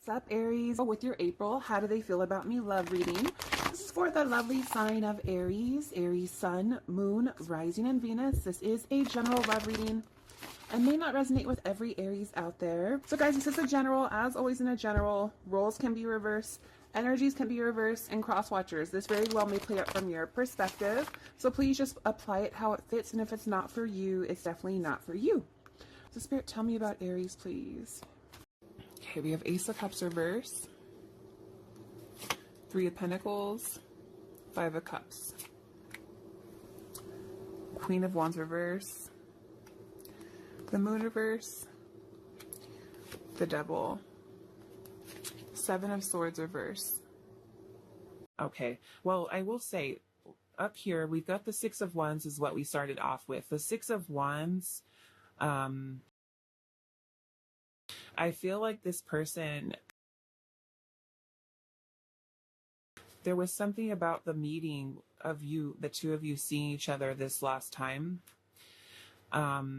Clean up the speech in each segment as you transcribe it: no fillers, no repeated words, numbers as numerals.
What's up, Aries? With your April, how do they feel about me? Love reading. This is for the lovely sign of Aries, Aries Sun, Moon, Rising, and Venus. This is a general love reading and may not resonate with every Aries out there. So guys, this is a general. As always in a general, roles can be reversed, energies can be reversed, and cross watchers. This very well may play out from your perspective. So please just apply it how it fits, and if it's not for you, it's definitely not for you. So Spirit, tell me about Aries, please. Okay, we have Ace of Cups reverse, Three of Pentacles, Five of Cups, Queen of Wands reverse, the Moon reverse, the Devil, Seven of Swords reverse. Okay, well, I will say, up here, we've got the Six of Wands is what we started off with. The Six of Wands, I feel like this person, there was something about the meeting of you, the two of you seeing each other this last time. I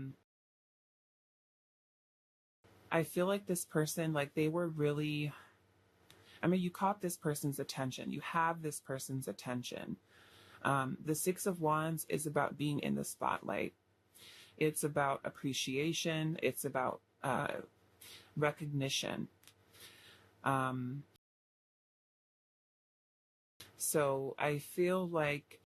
feel like this person, like they were really, I mean, you caught this person's attention. You have this person's attention. The Six of Wands is about being in the spotlight. It's about appreciation. It's about recognition. So I feel like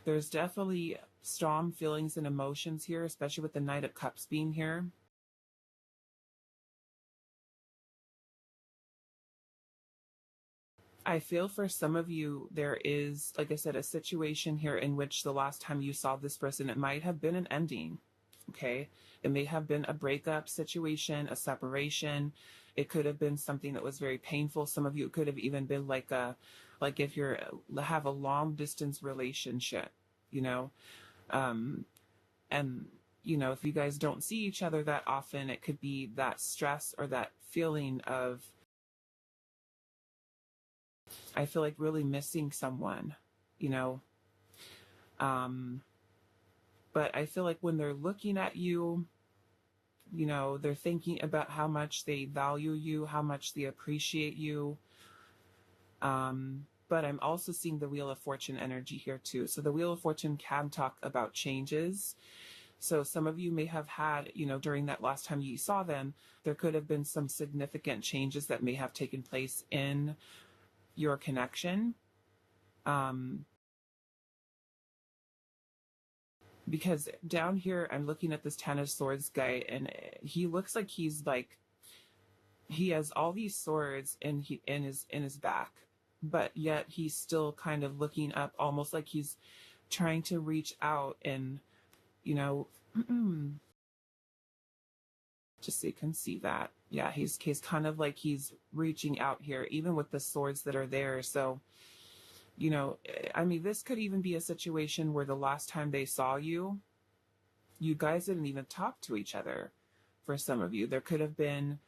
there's definitely strong feelings and emotions here, especially with the Knight of Cups being here. I feel for some of you, there is, like I said, a situation here in which the last time you saw this person, it might have been an ending, okay? It may have been a breakup situation, a separation. It could have been something that was very painful. Some of you, it could have even been like if you're, have a long distance relationship, you know? And, you know, if you guys don't see each other that often, it could be that stress or that feeling of, I feel like really missing someone, you know. But I feel like when they're looking at you, you know, they're thinking about how much they value you, how much they appreciate you. But I'm also seeing the Wheel of Fortune energy here too. So the Wheel of Fortune can talk about changes. So some of you may have had, you know, during that last time you saw them, there could have been some significant changes that may have taken place in your connection. Because down here, I'm looking at this Ten of Swords guy, and he looks like he's like, he has all these swords in his back, but yet he's still kind of looking up, almost like he's trying to reach out and, you know, just so you can see that. Yeah, he's kind of like he's reaching out here, even with the swords that are there. So, you know, I mean, this could even be a situation where the last time they saw you, you guys didn't even talk to each other. For some of you, there could have been,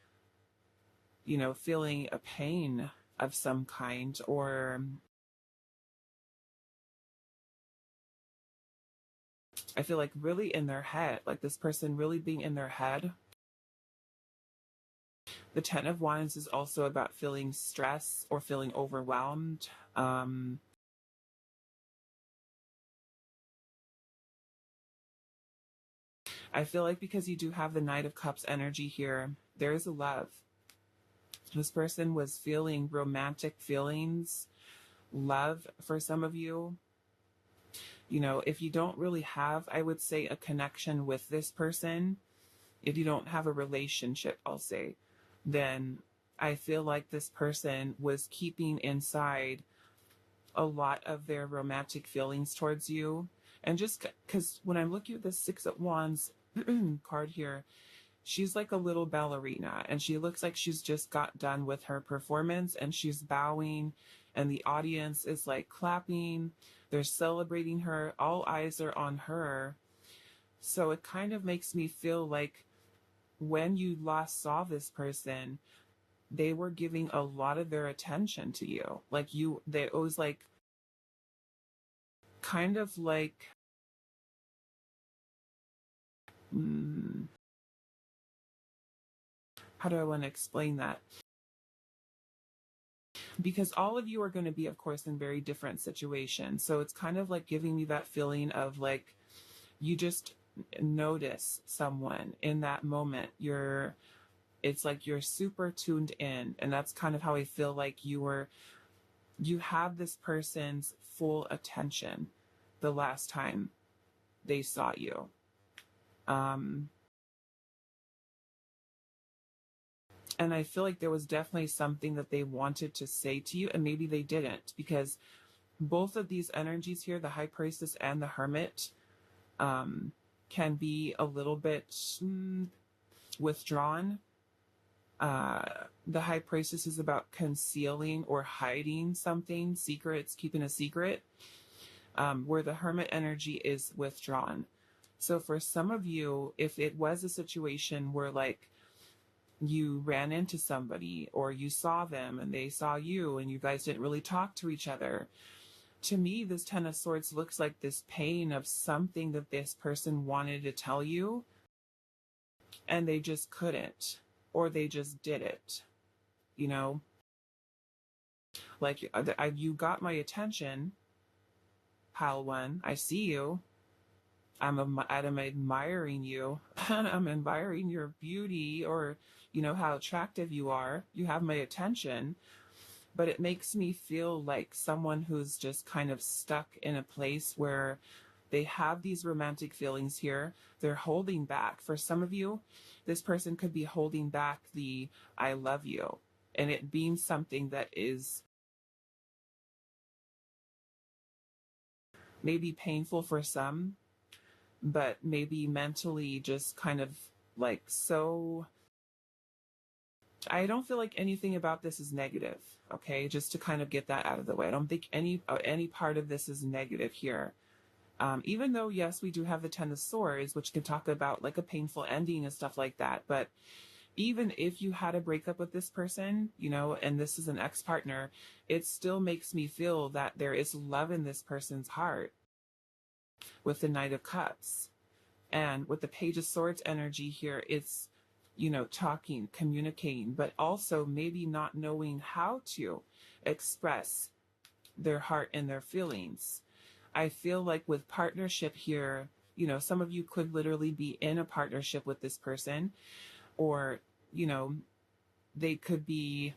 you know, feeling a pain of some kind, or I feel like really in their head, like this person really being in their head. The Ten of Wands is also about feeling stress or feeling overwhelmed. I feel like because you do have the Knight of Cups energy here, there is a love. This person was feeling romantic feelings, love for some of you. You know, if you don't really have, I would say, a connection with this person, if you don't have a relationship, I'll say, then I feel like this person was keeping inside a lot of their romantic feelings towards you. And just because when I'm looking at the Six of Wands card here, she's like a little ballerina, and she looks like she's just got done with her performance, and she's bowing, and the audience is like clapping. They're celebrating her. All eyes are on her. So it kind of makes me feel like when you last saw this person, they were giving a lot of their attention to you. Like it was like, kind of like How do I want to explain that? Because all of you are going to be, of course, in very different situations. So it's kind of like giving me that feeling of like you just notice someone in that moment. It's like you're super tuned in. And that's kind of how I feel like you have this person's full attention the last time they saw you. And I feel like there was definitely something that they wanted to say to you, and maybe they didn't, because both of these energies here, the High Priestess and the Hermit, can be a little bit withdrawn. The High Priestess is about concealing or hiding something, secrets, keeping a secret, where the Hermit energy is withdrawn. So for some of you, if it was a situation where like you ran into somebody or you saw them and they saw you and you guys didn't really talk to each other, to me, this Ten of Swords looks like this pain of something that this person wanted to tell you and they just couldn't, or they just did it, you know? Like, you got my attention, pile one. I see you. I'm admiring you. I'm admiring your beauty, or, you know, how attractive you are. You have my attention. But it makes me feel like someone who's just kind of stuck in a place where they have these romantic feelings here. They're holding back. For some of you, this person could be holding back the I love you, and it being something that is maybe painful for some, but maybe mentally just kind of like so. I don't feel like anything about this is negative. Okay, just to kind of get that out of the way. I don't think any part of this is negative here. Even though, yes, we do have the Ten of Swords, which can talk about like a painful ending and stuff like that. But even if you had a breakup with this person, you know, and this is an ex-partner, it still makes me feel that there is love in this person's heart with the Knight of Cups. And with the Page of Swords energy here, it's, you know, talking, communicating, but also maybe not knowing how to express their heart and their feelings. I feel like with partnership here, you know, some of you could literally be in a partnership with this person, or, you know, they could be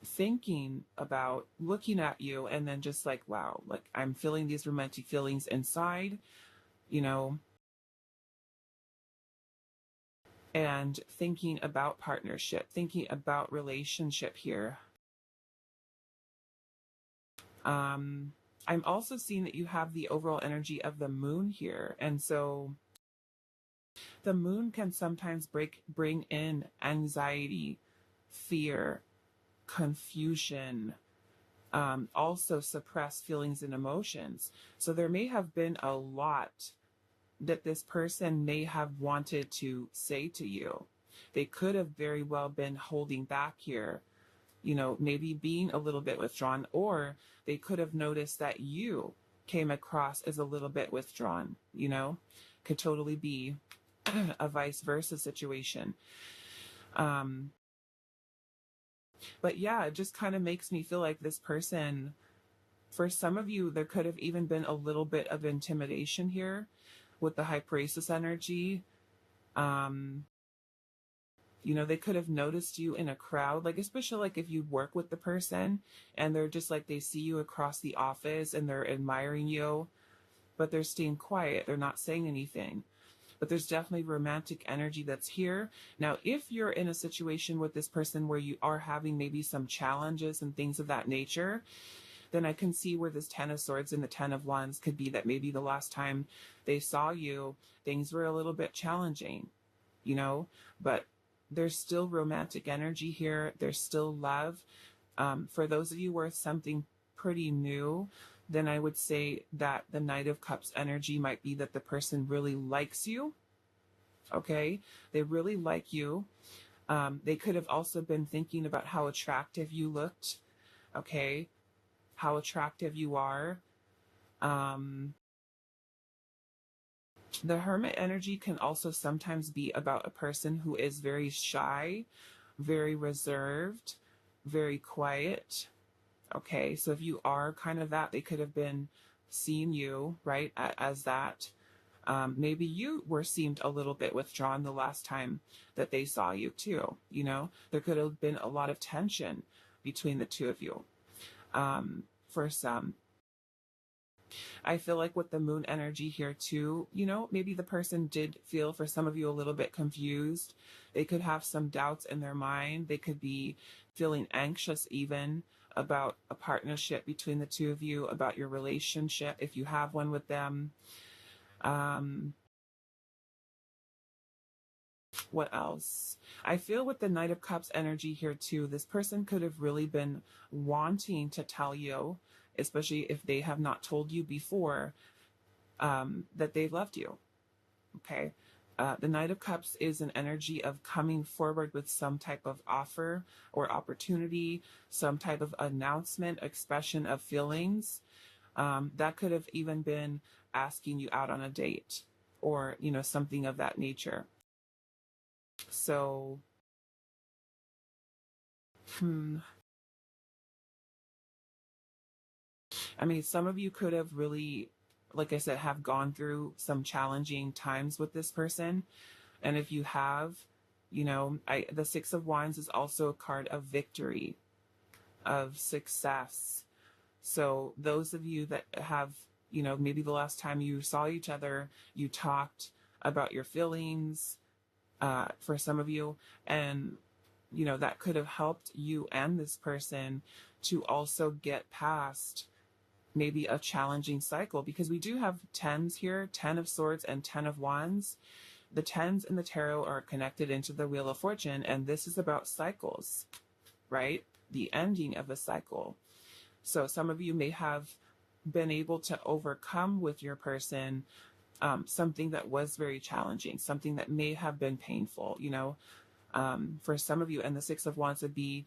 thinking about looking at you and then just like, wow, like I'm feeling these romantic feelings inside, you know, and thinking about partnership, thinking about relationship here. I'm also seeing that you have the overall energy of the moon here. And so the moon can sometimes bring in anxiety, fear, confusion, also suppress feelings and emotions. So there may have been a lot that this person may have wanted to say to you. They could have very well been holding back here, you know, maybe being a little bit withdrawn, or they could have noticed that you came across as a little bit withdrawn, you know, could totally be a vice versa situation. But yeah, it just kind of makes me feel like this person, for some of you, there could have even been a little bit of intimidation here with the High Priestess energy. You know, they could have noticed you in a crowd, like especially like if you work with the person and they're just like they see you across the office and they're admiring you, but they're staying quiet. They're not saying anything. But there's definitely romantic energy that's here. Now, if you're in a situation with this person where you are having maybe some challenges and things of that nature, then I can see where this Ten of Swords and the Ten of Wands could be that maybe the last time they saw you, things were a little bit challenging, you know, but there's still romantic energy here. There's still love. For those of you where it's something pretty new, then I would say that the Knight of Cups energy might be that the person really likes you. Okay, they really like you. They could have also been thinking about how attractive you looked. Okay, how attractive you are. The Hermit energy can also sometimes be about a person who is very shy, very reserved, very quiet. Okay, so if you are kind of that, they could have been seeing you, right, as that. Maybe you were seemed a little bit withdrawn the last time that they saw you, too. You know, there could have been a lot of tension between the two of you. For some, I feel like with the moon energy here too, you know, maybe the person did feel for some of you a little bit confused. They could have some doubts in their mind. They could be feeling anxious even about a partnership between the two of you, about your relationship, if you have one with them. Um, what else? I feel with the Knight of Cups energy here too, this person could have really been wanting to tell you, especially if they have not told you before, that they loved you. Okay. The Knight of Cups is an energy of coming forward with some type of offer or opportunity, some type of announcement, expression of feelings. That could have even been asking you out on a date or, you know, something of that nature. So, I mean, some of you could have really, like I said, have gone through some challenging times with this person. And if you have, you know, the Six of Wands is also a card of victory, of success. So those of you that have, you know, maybe the last time you saw each other, you talked about your feelings, for some of you, and you know that could have helped you and this person to also get past maybe a challenging cycle, because we do have tens here, 10 of swords and 10 of wands. The tens in the tarot are connected into the Wheel of Fortune, and this is about cycles, right? The ending of a cycle. So some of you may have been able to overcome with your person something that was very challenging, something that may have been painful, you know. For some of you, and the Six of Wands would be,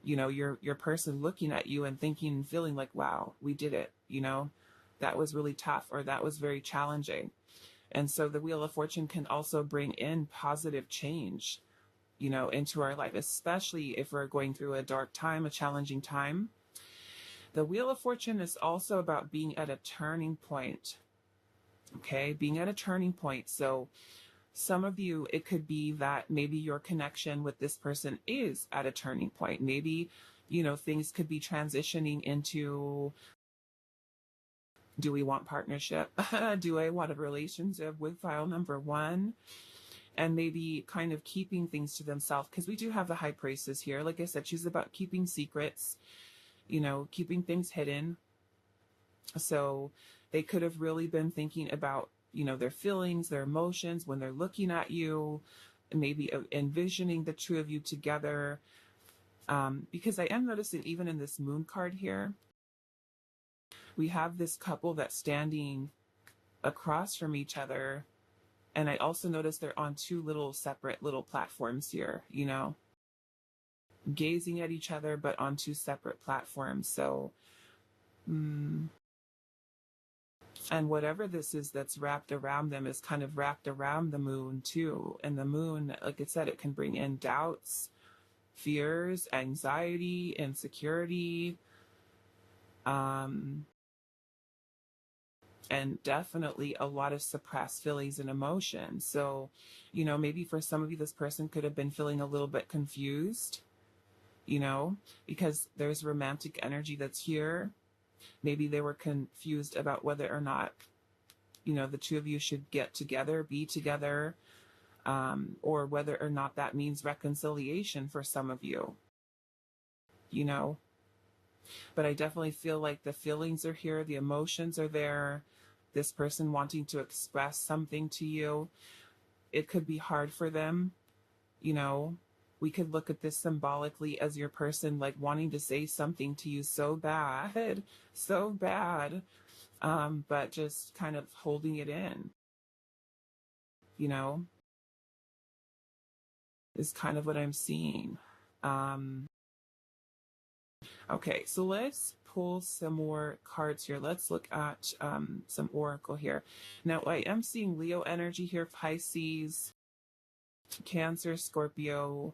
you know, your person looking at you and thinking and feeling like, wow, we did it, you know, that was really tough, or that was very challenging. And so the Wheel of Fortune can also bring in positive change, you know, into our life, especially if we're going through a dark time, a challenging time. The Wheel of Fortune is also about being at a turning point. Okay, being at a turning point. So some of you, it could be that maybe your connection with this person is at a turning point. Maybe, you know, things could be transitioning into, do we want partnership? Do I want a relationship with file number one? And maybe kind of keeping things to themselves, because we do have the High Priestess here. Like I said, she's about keeping secrets, you know, keeping things hidden. So they could have really been thinking about, you know, their feelings, their emotions when they're looking at you, maybe envisioning the two of you together. Because I am noticing even in this moon card here, we have this couple that's standing across from each other. And I also noticed they're on two little separate little platforms here, you know, gazing at each other, but on two separate platforms. So, and whatever this is that's wrapped around them is kind of wrapped around the moon too. And the moon, like I said, it can bring in doubts, fears, anxiety, insecurity, and definitely a lot of suppressed feelings and emotions. So, you know, maybe for some of you, this person could have been feeling a little bit confused, you know, because there's romantic energy that's here. Maybe they were confused about whether or not, you know, the two of you should get together, be together, or whether or not that means reconciliation for some of you, you know. But I definitely feel like the feelings are here, the emotions are there, this person wanting to express something to you. It could be hard for them, you know. We could look at this symbolically as your person like wanting to say something to you so bad, so bad, but just kind of holding it in, you know, is kind of what I'm seeing. Okay, so let's pull some more cards here. Let's look at some oracle here. Now, I am seeing Leo energy here, Pisces, Cancer, Scorpio.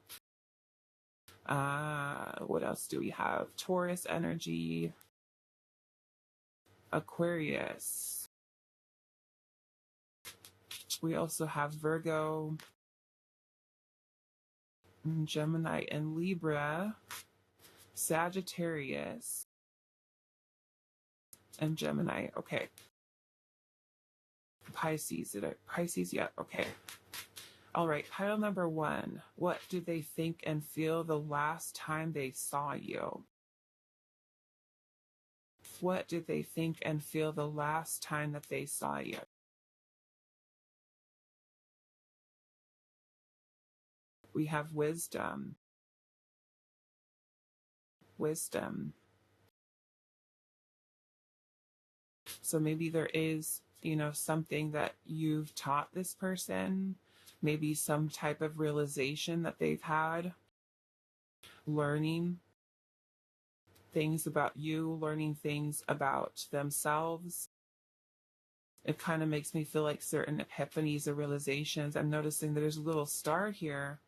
What else do we have? Taurus energy, Aquarius. We also have Virgo, Gemini, and Libra, Sagittarius, and Gemini. Okay. Pisces. Pisces? Yeah. Okay. All right. Pile number 1. What did they think and feel the last time they saw you? What did they think and feel the last time that they saw you? We have wisdom. Wisdom. So maybe there is, something that you've taught this person, maybe some type of realization that they've had, learning things about you, learning things about themselves. It kind of makes me feel like certain epiphanies or realizations. I'm noticing that there's a little star here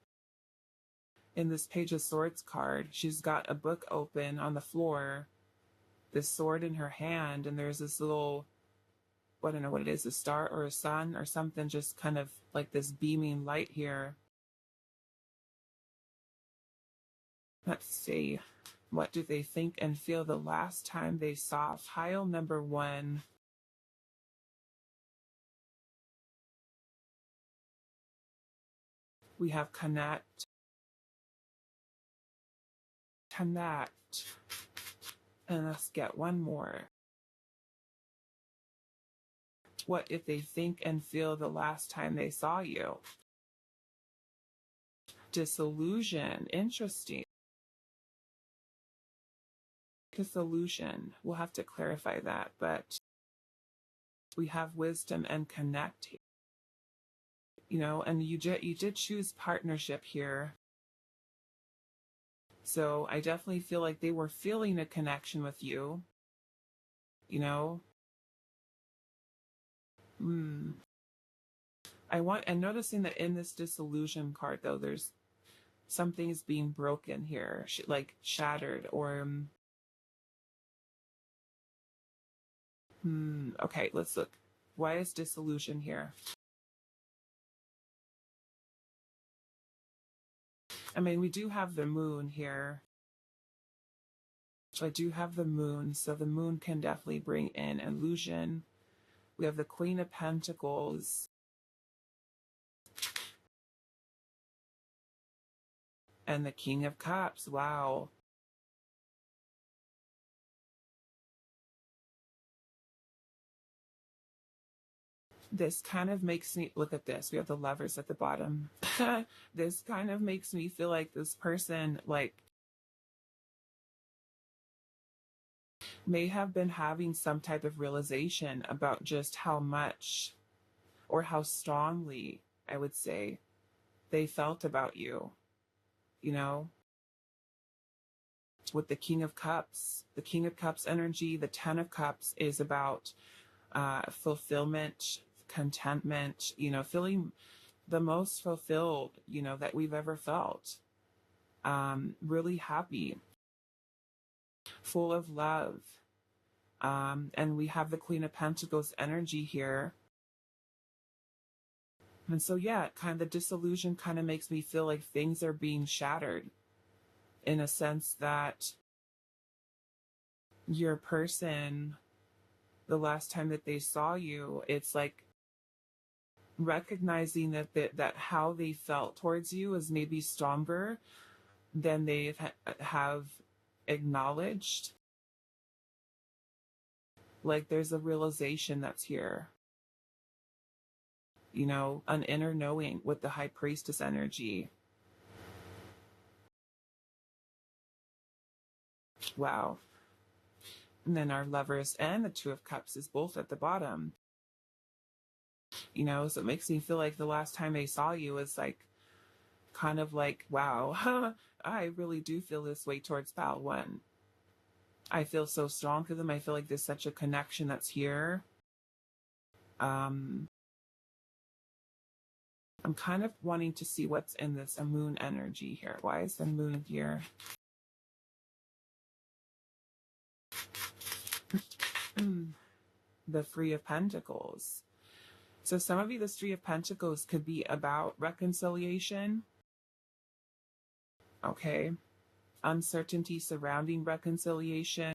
in this Page of Swords card. She's got a book open on the floor, this sword in her hand, and there's this little, I don't know what it is, a star or a sun or something, just kind of like this beaming light here. Let's see. What do they think and feel the last time they saw? Pile number 1. We have connect. Connect. And let's get one more. What if they think and feel the last time they saw you? Disillusion. Interesting. Disillusion. We'll have to clarify that, but we have wisdom and connect. And you did choose partnership here. So I definitely feel like they were feeling a connection with you. And noticing that in this disillusion card, though, there's something is being broken here, like shattered or. Okay, let's look. Why is disillusion here? I mean, we do have the moon here. So I do have the moon, so the moon can definitely bring in illusion. We have the Queen of Pentacles. And the King of Cups. Wow. This kind of makes me, look at this, we have the Lovers at the bottom. This kind of makes me feel like this person, may have been having some type of realization about just how much or how strongly, I would say, they felt about you, with the King of Cups. The King of Cups energy, the Ten of Cups is about fulfillment, contentment, feeling the most fulfilled, that we've ever felt. Really happy, full of love. And we have the Queen of Pentacles energy here. And so, yeah, kind of the disillusion kind of makes me feel like things are being shattered in a sense that your person, the last time that they saw you, it's like recognizing that how they felt towards you is maybe stronger than they have acknowledged. Like there's a realization that's here. An inner knowing with the High Priestess energy. Wow. And then our Lovers and the Two of Cups is both at the bottom. So it makes me feel like the last time they saw you was kind of like, wow, I really do feel this way towards pile 1. I feel so strong for them. I feel like there's such a connection that's here. I'm kind of wanting to see what's in this moon energy here. Why is the moon here? The Three of Pentacles. So some of you, this Three of Pentacles could be about reconciliation. Okay. Uncertainty surrounding reconciliation.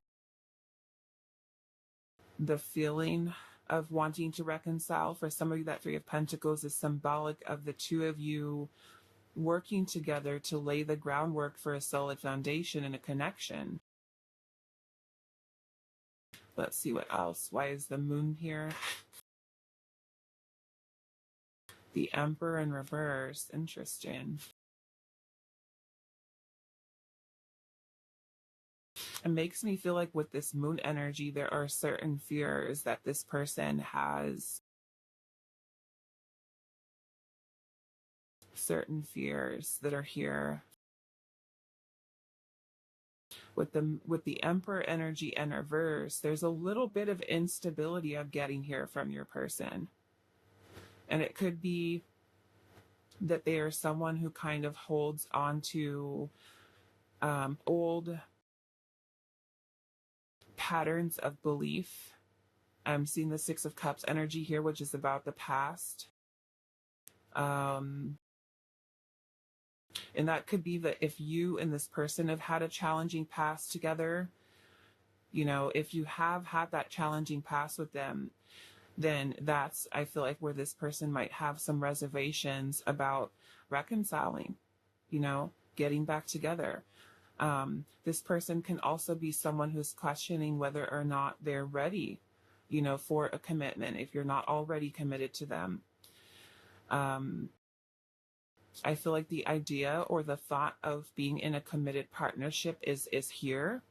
The feeling of wanting to reconcile. For some of you, that Three of Pentacles is symbolic of the two of you working together to lay the groundwork for a solid foundation and a connection. Let's see what else. Why is the moon here? The Emperor in reverse. Interesting. It makes me feel like with this moon energy, there are certain fears that this person has. Certain fears that are here. With the Emperor energy in reverse, there's a little bit of instability I'm getting here from your person. And it could be that they are someone who kind of holds on to old patterns of belief. I'm seeing the Six of Cups energy here, which is about the past. And that could be that if you and this person have had a challenging past together, you know, if you have had that challenging past with them, then that's, I feel like, where this person might have some reservations about reconciling, you know, getting back together. This person can also be someone who's questioning whether or not they're ready, you know, for a commitment if you're not already committed to them. I feel like the idea or the thought of being in a committed partnership is here.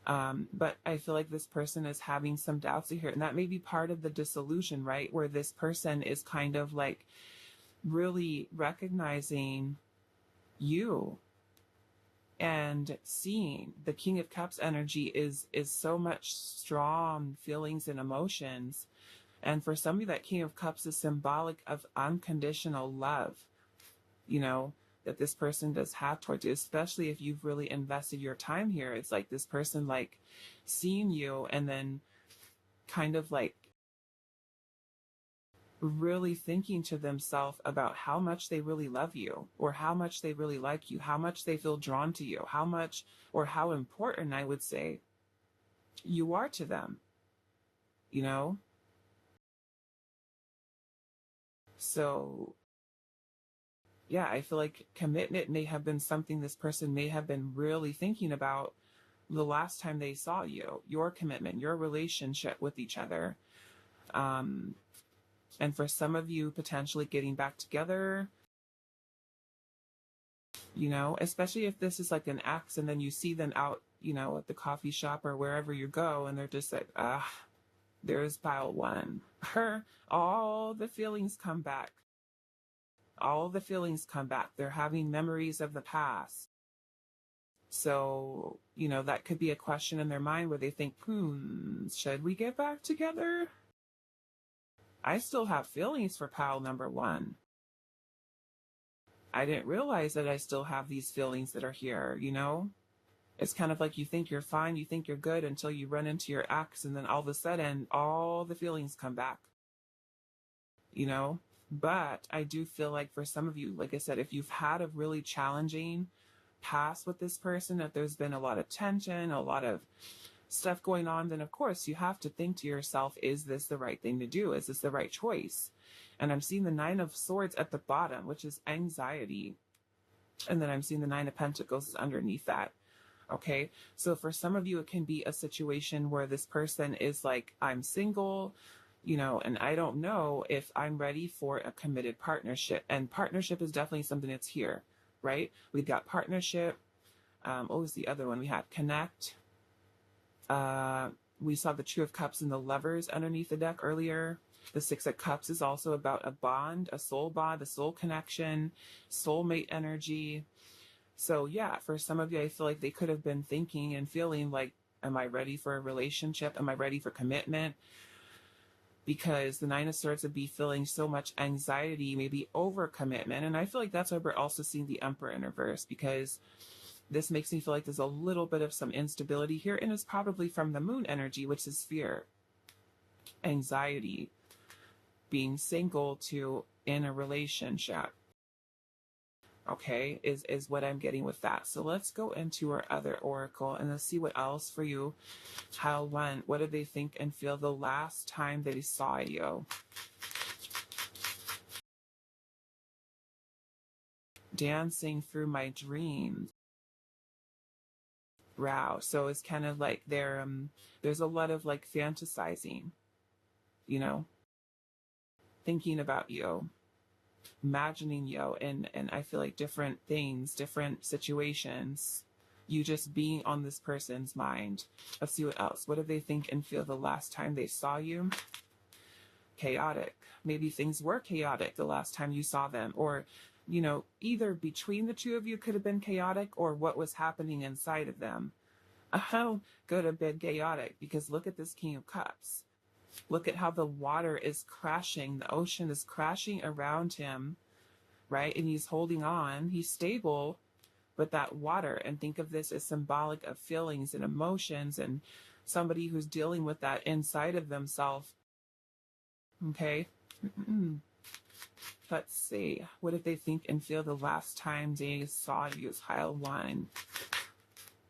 But I feel like this person is having some doubts here. And that may be part of the disillusion, right? Where this person is kind of like really recognizing you and seeing the King of Cups energy is so much strong feelings and emotions. And for some of you, that King of Cups is symbolic of unconditional love, you know, that this person does have towards you, especially if you've really invested your time here. It's like this person like seeing you and then kind of like really thinking to themselves about how much they really love you or how much they really like you, how much they feel drawn to you, how much or how important, I would say, you are to them, you know? So yeah, I feel like commitment may have been something this person may have been really thinking about the last time they saw you, your commitment, your relationship with each other. And for some of you, potentially getting back together, you know, especially if this is like an ex and then you see them out, you know, at the coffee shop or wherever you go and they're just like, there's pile one. All the feelings come back. All the feelings come back. They're having memories of the past. So, you know, that could be a question in their mind where they think, should we get back together? I still have feelings for pile number one. I didn't realize that I still have these feelings that are here, you know? It's kind of like you think you're fine, you think you're good until you run into your ex, and then all of a sudden, all the feelings come back, you know? But I do feel like for some of you, like I said, if you've had a really challenging past with this person, if there's been a lot of tension, a lot of stuff going on, then of course you have to think to yourself, is this the right thing to do? Is this the right choice? And I'm seeing the Nine of Swords at the bottom, which is anxiety. And then I'm seeing the Nine of Pentacles underneath that. Okay, so for some of you, it can be a situation where this person is like, I'm single, you know, and I don't know if I'm ready for a committed partnership. And partnership is definitely something that's here, right? We've got partnership. What was the other one? We had connect. We saw the Two of Cups and the Lovers underneath the deck earlier. The Six of Cups is also about a bond, a soul bond, a soul connection, soulmate energy. So yeah, for some of you, I feel like they could have been thinking and feeling like Am I ready for a relationship? Am I ready for commitment? Because the Nine of Swords would be feeling so much anxiety, maybe over commitment. And I feel like that's why we're also seeing the Emperor in reverse, because this makes me feel like there's a little bit of some instability here, and it's probably from the Moon energy, which is fear, anxiety, being single to in a relationship. Okay, is what I'm getting with that. So let's go into our other oracle and let's see what else for you. Child one, what did they think and feel the last time they saw you? Dancing through my dreams. Wow. So it's kind of like there's a lot of like fantasizing, you know, thinking about you, imagining you, and I feel like different things, different situations, you just being on this person's mind. Let's see what else. What did they think and feel the last time they saw you? Chaotic. Maybe things were chaotic the last time you saw them, or you know, either between the two of you could have been chaotic, or what was happening inside of them. How could have been chaotic, because look at this King of Cups. Look at how the water is crashing. The ocean is crashing around him, right? And he's holding on. He's stable, but that water, and think of this as symbolic of feelings and emotions and somebody who's dealing with that inside of themselves. Okay? Let's see. What did they think and feel the last time they saw you? Pile one.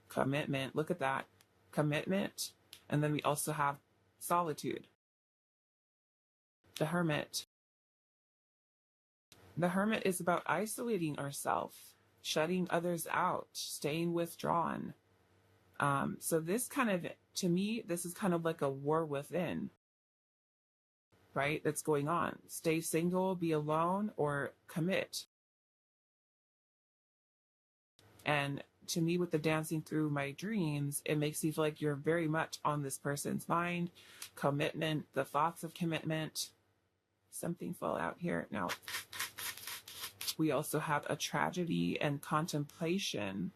Commitment. Look at that. Commitment. And then we also have solitude. The Hermit. The Hermit is about isolating ourselves, shutting others out, staying withdrawn. So this kind of, to me, this is kind of like a war within, right? That's going on. Stay single, be alone, or commit. And to me, with the dancing through my dreams, it makes me feel like you're very much on this person's mind. Commitment, the thoughts of commitment. Something fell out here. Now, we also have a tragedy and contemplation.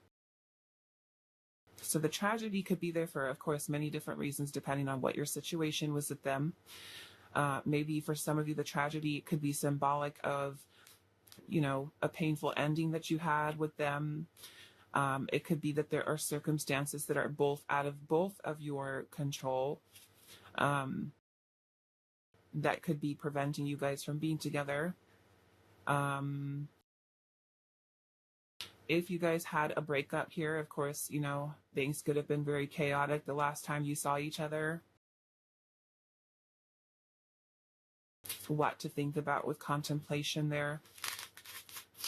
So the tragedy could be there for, of course, many different reasons, depending on what your situation was with them. Maybe for some of you, the tragedy could be symbolic of, you know, a painful ending that you had with them. It could be that there are circumstances that are out of both of your control. That could be preventing you guys from being together. If you guys had a breakup here, of course, you know, things could have been very chaotic the last time you saw each other. What to think about with contemplation there.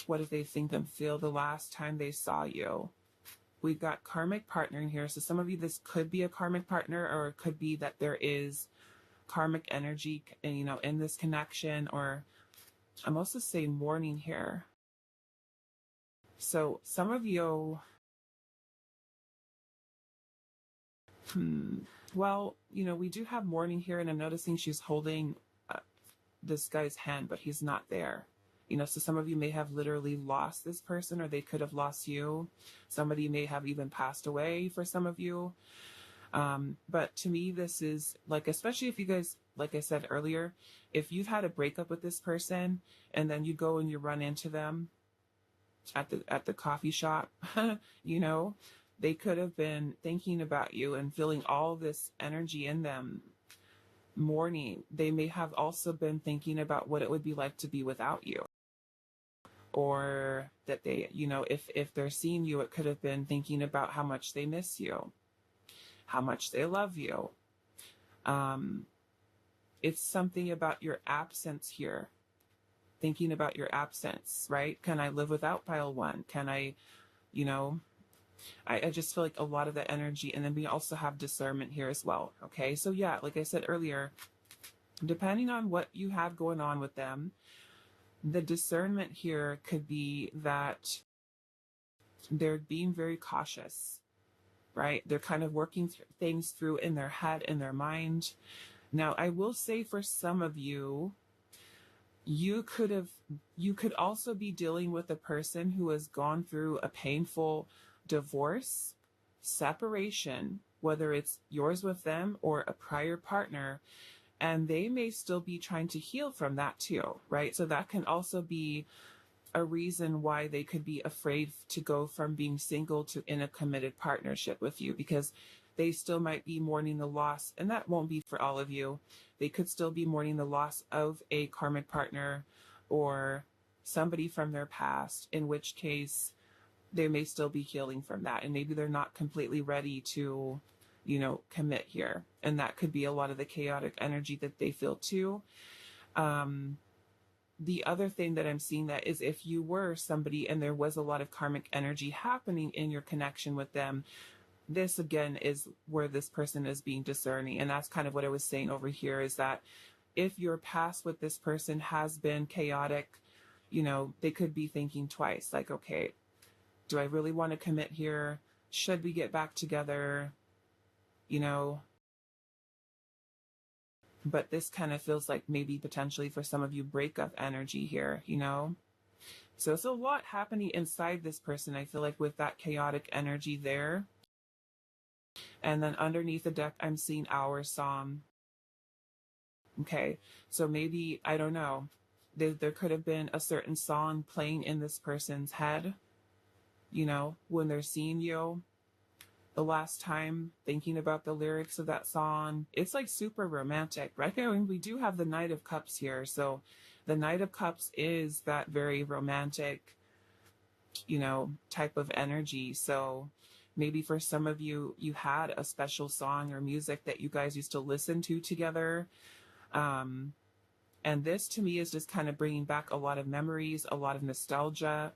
What did they think and feel the last time they saw you? We've got karmic partner in here. So some of you, this could be a karmic partner, or it could be that there is karmic energy, you know, in this connection, or I'm also saying mourning here. So some of you, well, you know, we do have mourning here, and I'm noticing she's holding this guy's hand, but he's not there. You know, so some of you may have literally lost this person, or they could have lost you. Somebody may have even passed away for some of you. But to me, this is like, especially if you guys, like I said earlier, if you've had a breakup with this person and then you go and you run into them at the coffee shop, you know, they could have been thinking about you and feeling all this energy in them, mourning. They may have also been thinking about what it would be like to be without you. Or that they, you know, if they're seeing you, it could have been thinking about how much they miss you, how much they love you. It's something about your absence here. Thinking about your absence, right? Can I live without pile one? Can I, you know, I just feel like a lot of that energy. And then we also have discernment here as well. Okay. So yeah, like I said earlier, depending on what you have going on with them, the discernment here could be that they're being very cautious, right? They're kind of working things through in their head, in their mind. Now, I will say for some of you, you could also be dealing with a person who has gone through a painful divorce, separation, whether it's yours with them or a prior partner, and they may still be trying to heal from that too, right? So that can also be a reason why they could be afraid to go from being single to in a committed partnership with you, because they still might be mourning the loss, and that won't be for all of you. They could still be mourning the loss of a karmic partner or somebody from their past, in which case they may still be healing from that, and maybe they're not completely ready to, commit here. And that could be a lot of the chaotic energy that they feel too. The other thing that I'm seeing that is, if you were somebody and there was a lot of karmic energy happening in your connection with them, this again is where this person is being discerning. And that's kind of what I was saying over here, is that if your past with this person has been chaotic, they could be thinking twice, like, okay, do I really want to commit here? Should we get back together? But this kind of feels like maybe potentially for some of you breakup energy here, So it's a lot happening inside this person, I feel like, with that chaotic energy there. And then underneath the deck, I'm seeing our psalm. Okay, so maybe, I don't know, there could have been a certain song playing in this person's head, when they're seeing you the last time, thinking about the lyrics of that song. It's like super romantic, right? I mean, we do have the Knight of Cups here. So the Knight of Cups is that very romantic, type of energy. So maybe for some of you, you had a special song or music that you guys used to listen to together. And this to me is just kind of bringing back a lot of memories, a lot of nostalgia,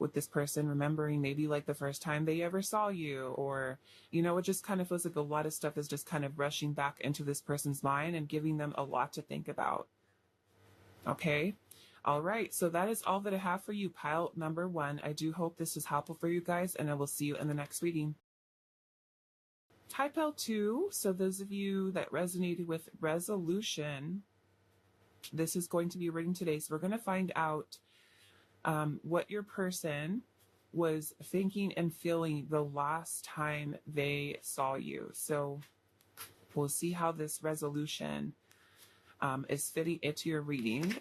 with this person, remembering maybe like the first time they ever saw you, or, it just kind of feels like a lot of stuff is just kind of rushing back into this person's mind and giving them a lot to think about. Okay. All right. So that is all that I have for you, pile number 1. I do hope this is helpful for you guys, and I will see you in the next reading. Hi, pile 2. So those of you that resonated with resolution, this is going to be a reading today. So we're going to find out what your person was thinking and feeling the last time they saw you. So we'll see how this resolution is fitting into your reading.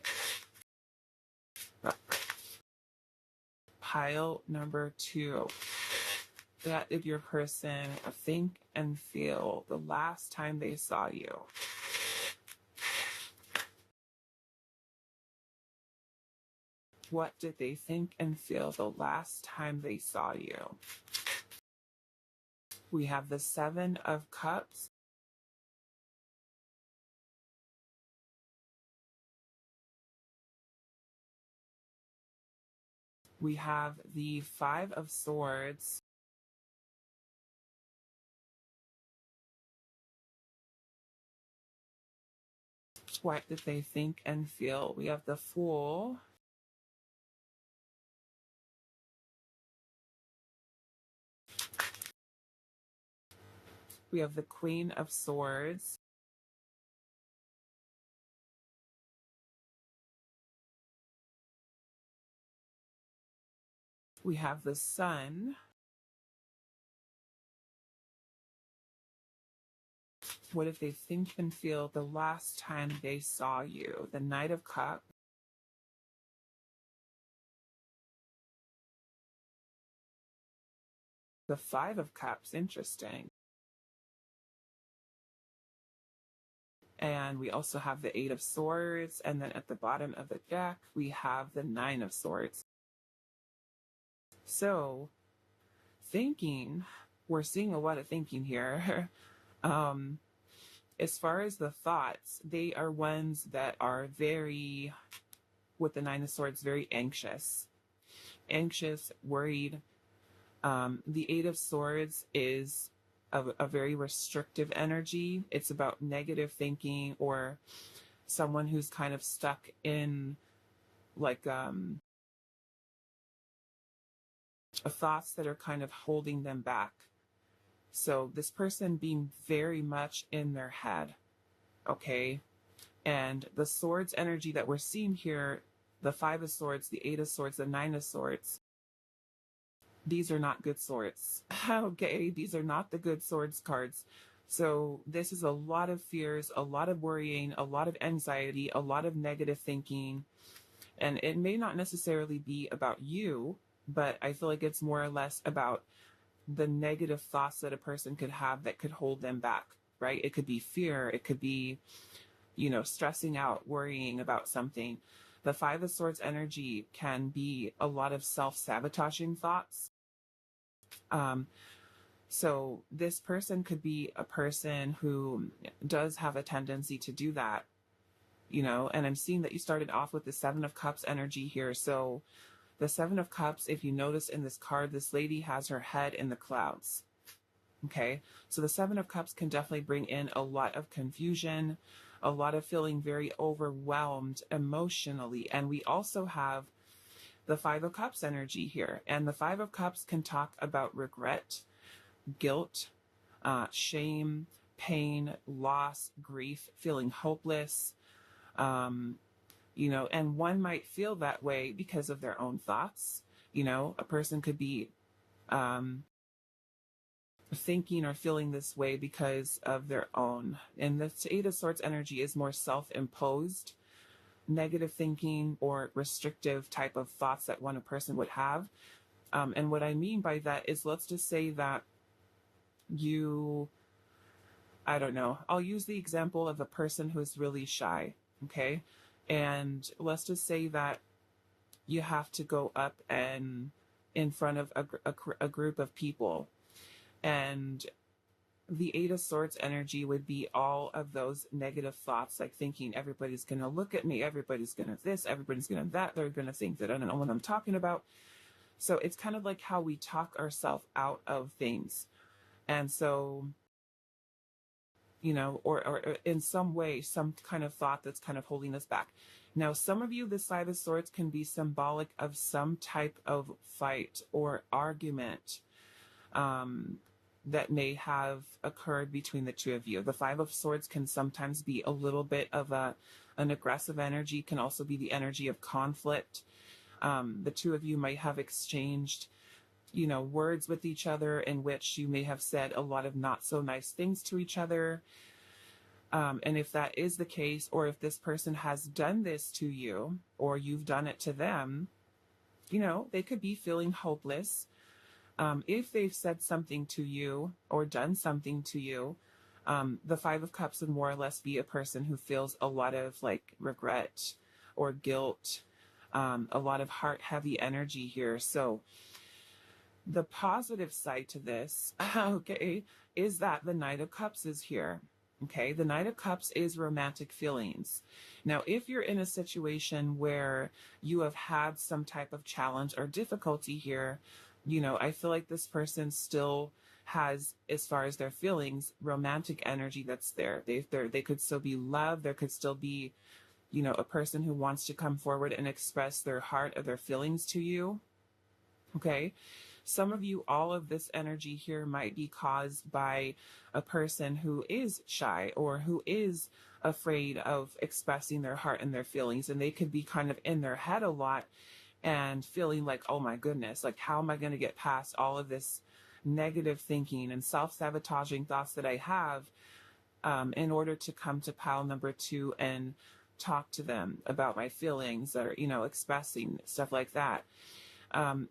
Pile number 2. That did your person think and feel the last time they saw you? What did they think and feel the last time they saw you? We have the 7 of Cups. We have the 5 of Swords. What did they think and feel? We have the Fool. We have the Queen of Swords. We have the Sun. What did they think and feel the last time they saw you? The Knight of Cups. The 5 of Cups, interesting. And we also have the 8 of Swords, and then at the bottom of the deck, we have the 9 of Swords. So, thinking, we're seeing a lot of thinking here. As far as the thoughts, they are ones that are very, with the 9 of Swords, very anxious, worried. The 8 of Swords is a very restrictive energy. It's about negative thinking, or someone who's kind of stuck in like thoughts that are kind of holding them back. So this person being very much in their head, okay? And the Swords energy that we're seeing here, the 5 of Swords, the 8 of Swords, the 9 of Swords, these are not good swords. Okay, these are not the good swords cards. So this is a lot of fears, a lot of worrying, a lot of anxiety, a lot of negative thinking. And it may not necessarily be about you, but I feel like it's more or less about the negative thoughts that a person could have that could hold them back, right? It could be fear. It could be, stressing out, worrying about something. The Five of Swords energy can be a lot of self-sabotaging thoughts. So this person could be a person who does have a tendency to do that, and I'm seeing that you started off with the Seven of Cups energy here. So the Seven of Cups, if you notice in this card, this lady has her head in the clouds. Okay, so the Seven of Cups can definitely bring in a lot of confusion, a lot of feeling very overwhelmed emotionally. And we also have the Five of Cups energy here. And the Five of Cups can talk about regret, guilt, shame, pain, loss, grief, feeling hopeless. And one might feel that way because of their own thoughts. A person could be thinking or feeling this way because of their own. And the Eight of Swords energy is more self-imposed negative thinking or restrictive type of thoughts that a person would have. And what I mean by that is, let's just say that I don't know, I'll use the example of a person who's really shy, okay? And let's just say that you have to go up and in front of a group of people. And the Eight of Swords energy would be all of those negative thoughts, like thinking everybody's going to look at me, everybody's going to this, everybody's going to that, they're going to think that I don't know what I'm talking about. So it's kind of like how we talk ourselves out of things. And so, or in some way, some kind of thought that's kind of holding us back. Now, some of you, this Five of Swords can be symbolic of some type of fight or argument that may have occurred between the two of you. The Five of Swords can sometimes be a little bit of an aggressive energy, can also be the energy of conflict. The two of you might have exchanged, words with each other in which you may have said a lot of not so nice things to each other. And if that is the case, or if this person has done this to you, or you've done it to them, they could be feeling hopeless. If they've said something to you or done something to you, the Five of Cups would more or less be a person who feels a lot of regret or guilt, a lot of heart-heavy energy here. So the positive side to this, okay, is that the Knight of Cups is here. Okay, the Knight of Cups is romantic feelings. Now, if you're in a situation where you have had some type of challenge or difficulty here, I feel like this person still has, as far as their feelings, romantic energy that's there. They could still be loved. There could still be, a person who wants to come forward and express their heart or their feelings to you. Okay. Some of you, all of this energy here might be caused by a person who is shy or who is afraid of expressing their heart and their feelings. And they could be kind of in their head a lot and feeling like, oh my goodness, how am I going to get past all of this negative thinking and self-sabotaging thoughts that I have in order to come to pile number 2 and talk to them about my feelings or, expressing stuff like that.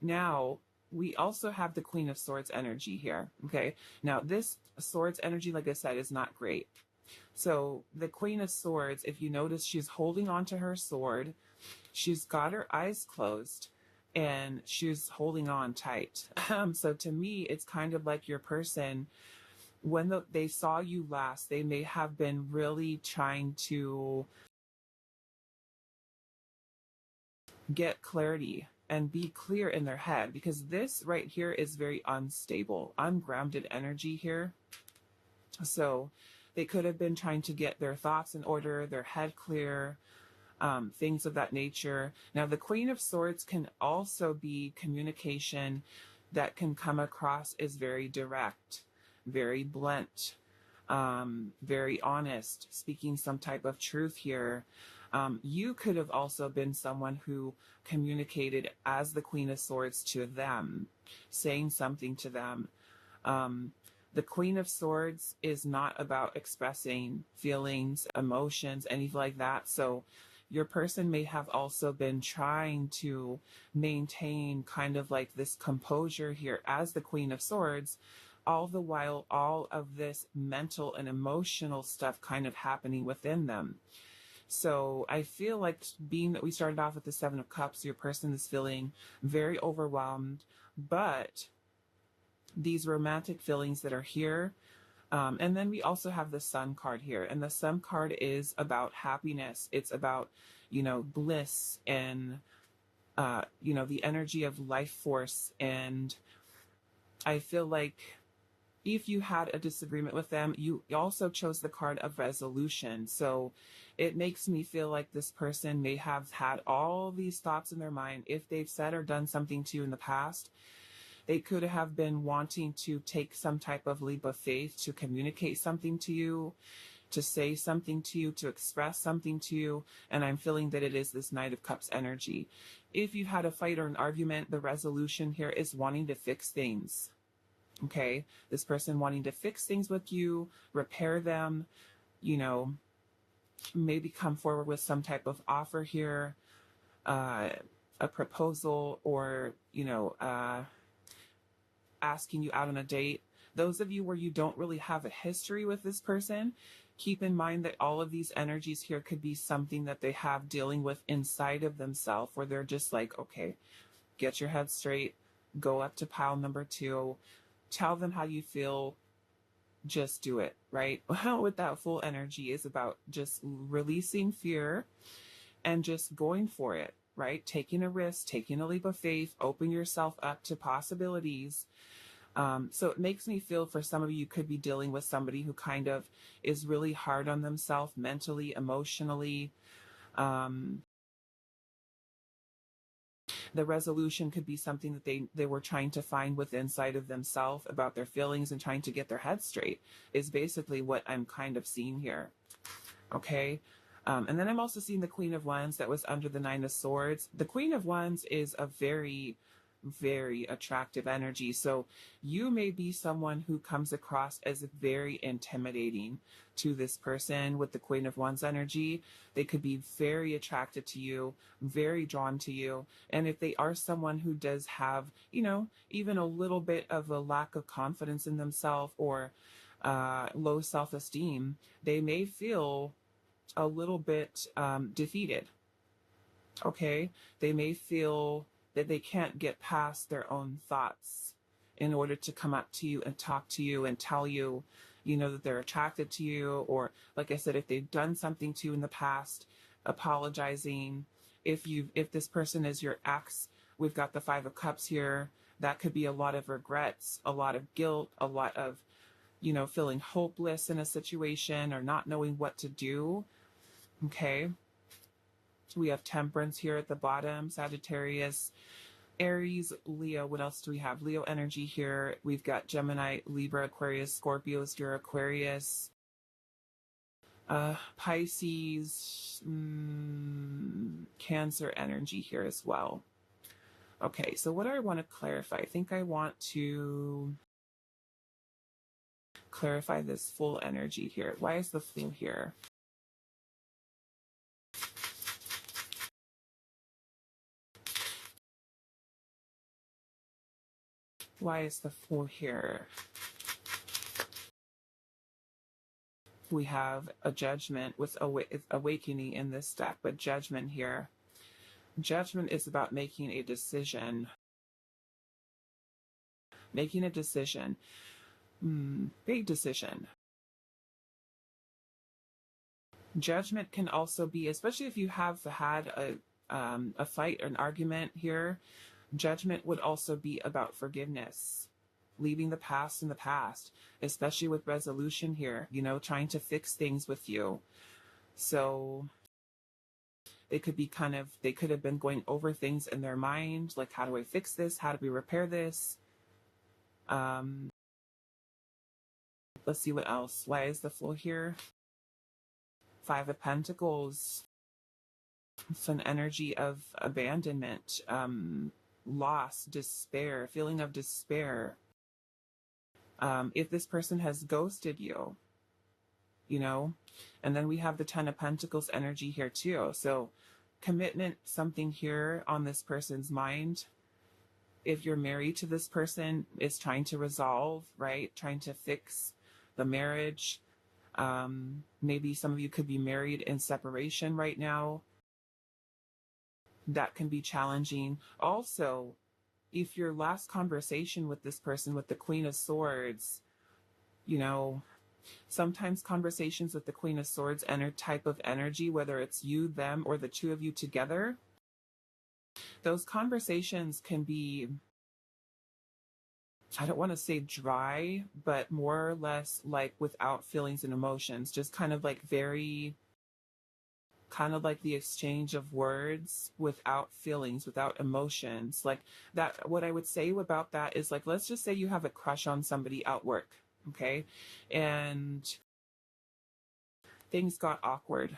Now, we also have the Queen of Swords energy here. Okay. Now, this Swords energy, like I said, is not great. So the Queen of Swords, if you notice, she's holding on to her sword. She's got her eyes closed and she's holding on tight. So to me, it's kind of like your person, when they saw you last, they may have been really trying to get clarity and be clear in their head, because this right here is very unstable, ungrounded energy here. So they could have been trying to get their thoughts in order, their head clear, things of that nature. Now, the Queen of Swords can also be communication that can come across as very direct, very blunt, very honest, speaking some type of truth here. You could have also been someone who communicated as the Queen of Swords to them, saying something to them. Um, the Queen of Swords is not about expressing feelings, emotions, anything like that. So your person may have also been trying to maintain kind of like this composure here as the Queen of Swords, all the while all of this mental and emotional stuff kind of happening within them. So I feel like, being that we started off with the Seven of Cups, your person is feeling very overwhelmed, but these romantic feelings that are here. And then we also have the Sun card here, and the Sun card is about happiness. It's about, bliss and, the energy of life force. And I feel like if you had a disagreement with them, you also chose the card of resolution. So it makes me feel like this person may have had all these thoughts in their mind. If they've said or done something to you in the past, they could have been wanting to take some type of leap of faith to communicate something to you, to say something to you, to express something to you. And I'm feeling that it is this Knight of Cups energy. If you've had a fight or an argument, the resolution here is wanting to fix things. Okay, this person wanting to fix things with you, repair them, maybe come forward with some type of offer here, a proposal, or, asking you out on a date. Those of you where you don't really have a history with this person, keep in mind that all of these energies here could be something that they have dealing with inside of themselves, where they're just like, okay, get your head straight, go up to pile number 2, tell them how you feel, just do it, right? With that full energy is about just releasing fear and just going for it, right? Taking a risk, taking a leap of faith, open yourself up to possibilities. So it makes me feel, for some of you could be dealing with somebody who kind of is really hard on themselves mentally, emotionally. The resolution could be something that they were trying to find within inside of themselves about their feelings and trying to get their head straight, is basically what I'm kind of seeing here. Okay. And then I'm also seeing the Queen of Wands that was under the Nine of Swords. The Queen of Wands is a very, very attractive energy. So you may be someone who comes across as very intimidating to this person with the Queen of Wands energy. They could be very attracted to you, very drawn to you. And if they are someone who does have, even a little bit of a lack of confidence in themselves, or low self-esteem, they may feel a little bit defeated. Okay, they may feel that they can't get past their own thoughts in order to come up to you and talk to you and tell you, that they're attracted to you. Or, like I said, if they've done something to you in the past, apologizing. If this person is your ex, we've got the Five of Cups here. That could be a lot of regrets, a lot of guilt, a lot of, feeling hopeless in a situation or not knowing what to do. Okay. We have Temperance here at the bottom, Sagittarius, Aries, Leo. What else do we have? Leo energy here. We've got Gemini, Libra, Aquarius, Scorpio is your Aquarius. Pisces, Cancer energy here as well. Okay, so what do I want to clarify? I think I want to clarify this full energy here. Why is the Fool here? Why is the Fool here? We have a Judgment with awakening in this deck, but Judgment here. Judgment is about making a decision. Making a decision. Big decision. Judgment can also be, especially if you have had a fight or an argument here, Judgment would also be about forgiveness, leaving the past in the past, especially with resolution here, trying to fix things with you. So they could be they could have been going over things in their mind, like, how do I fix this? How do we repair this? Let's see what else. Why is the Fool here? Five of Pentacles. It's an energy of abandonment, loss, despair, feeling of despair. If this person has ghosted you, you know, and then we have the Ten of Pentacles energy here too. So commitment, something here on this person's mind. If you're married to this person, is trying to resolve, right? Trying to fix the marriage. Maybe some of you could be married in separation right now. That can be challenging. Also, if your last conversation with this person, with the Queen of Swords, you know, sometimes conversations with the Queen of Swords type of energy, whether it's you, them, or the two of you together, those conversations can be, I don't want to say dry, but more or less like without feelings and emotions, just kind of like very, kind of like the exchange of words without feelings, without emotions. Like that, what I would say about that is, like, let's just say you have a crush on somebody at work, okay? And things got awkward.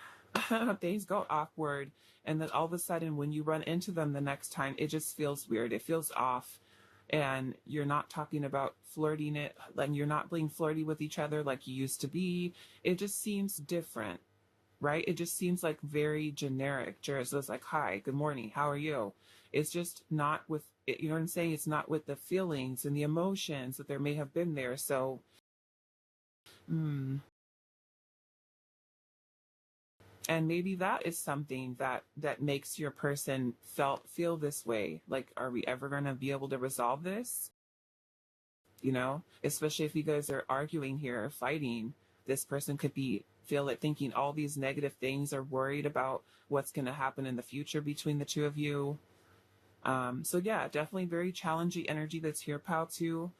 Things got awkward. And then all of a sudden, when you run into them the next time, it just feels weird. It feels off. And you're not talking about flirting it, like you're not being flirty with each other like you used to be. It just seems different, right? It just seems like very generic. Just like, hi, good morning, how are you? It's just not with, you know what I'm saying? It's not with the feelings and the emotions that there may have been there. So, and maybe that is something that makes your person feel this way. Like, are we ever going to be able to resolve this? You know, especially if you guys are arguing here, fighting, this person could be feel it thinking all these negative things, are worried about what's going to happen in the future between the two of you. So yeah, definitely very challenging energy that's here, pal, too.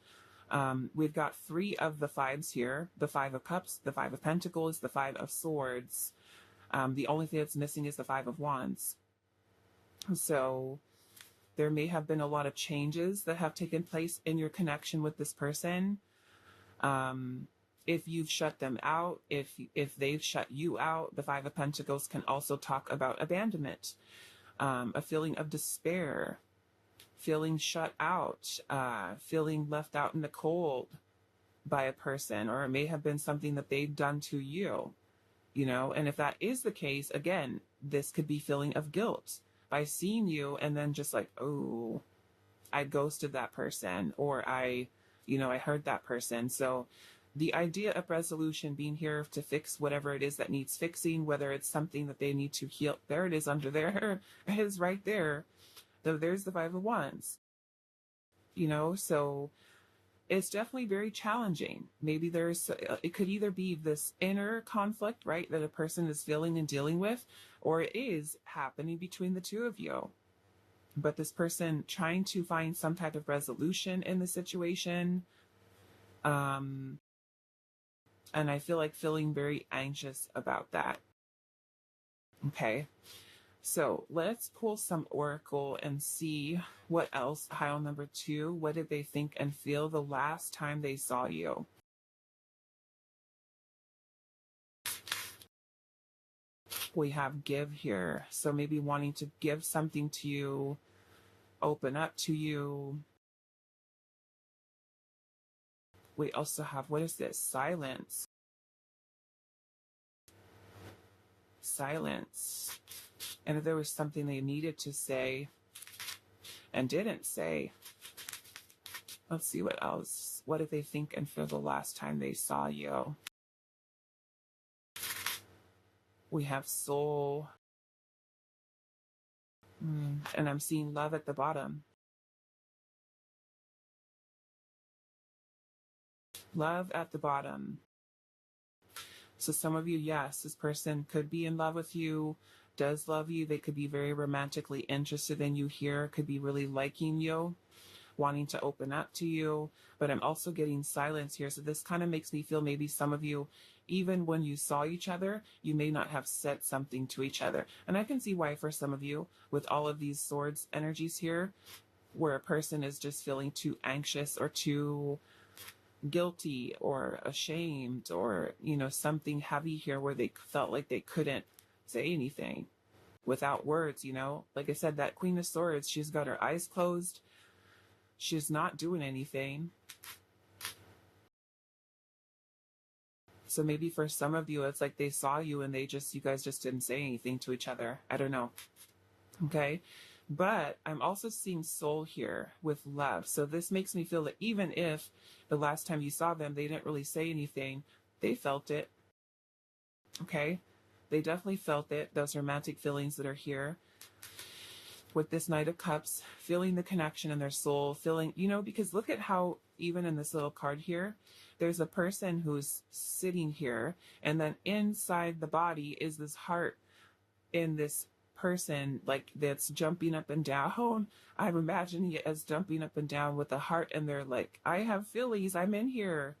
We've got three of the fives here: the Five of Cups, the Five of Pentacles, the Five of Swords. The only thing that's missing is the Five of Wands. So there may have been a lot of changes that have taken place in your connection with this person. If you've shut them out, if they've shut you out, the Five of Pentacles can also talk about abandonment, a feeling of despair, feeling shut out, feeling left out in the cold by a person, or it may have been something that they've done to you, you know. And if that is the case, again, this could be feeling of guilt by seeing you and then just like, oh, I ghosted that person, or I hurt that person. So the idea of resolution being here to fix whatever it is that needs fixing, whether it's something that they need to heal. There it is under there. It is right there. There's the Five of Wands. You know, so it's definitely very challenging. Maybe it could either be this inner conflict, right, that a person is feeling and dealing with, or it is happening between the two of you. But this person trying to find some type of resolution in the situation. And I feel like feeling very anxious about that. Okay. So let's pull some oracle and see what else. Pile number 2. What did they think and feel the last time they saw you? We have give here. So maybe wanting to give something to you, open up to you. We also have, what is this? Silence. Silence. And if there was something they needed to say and didn't say, let's see what else. What did they think and feel the last time they saw you? We have soul. And I'm seeing love at the bottom. Love at the bottom. So some of you, yes, this person could be in love with you, does love you. They could be very romantically interested in you here, could be really liking you, wanting to open up to you. But I'm also getting silence here. So this kind of makes me feel maybe some of you, even when you saw each other, you may not have said something to each other. And I can see why for some of you, with all of these swords energies here, where a person is just feeling too anxious or too guilty or ashamed, or, you know, something heavy here where they felt like they couldn't say anything. without words, you know? Like I said, that Queen of Swords, she's got her eyes closed. She's not doing anything. So maybe for some of you, it's like they saw you and you guys just didn't say anything to each other. I don't know. Okay. But I'm also seeing soul here with love. So this makes me feel that even if the last time you saw them, they didn't really say anything, they felt it. Okay. They definitely felt it. Those romantic feelings that are here with this Knight of Cups, feeling the connection in their soul, feeling, you know, because look at how even in this little card here, there's a person who's sitting here, and then inside the body is this heart in this person, like that's jumping up and down. I'm imagining it as jumping up and down with a heart, and they're like, I have feelings, I'm in here.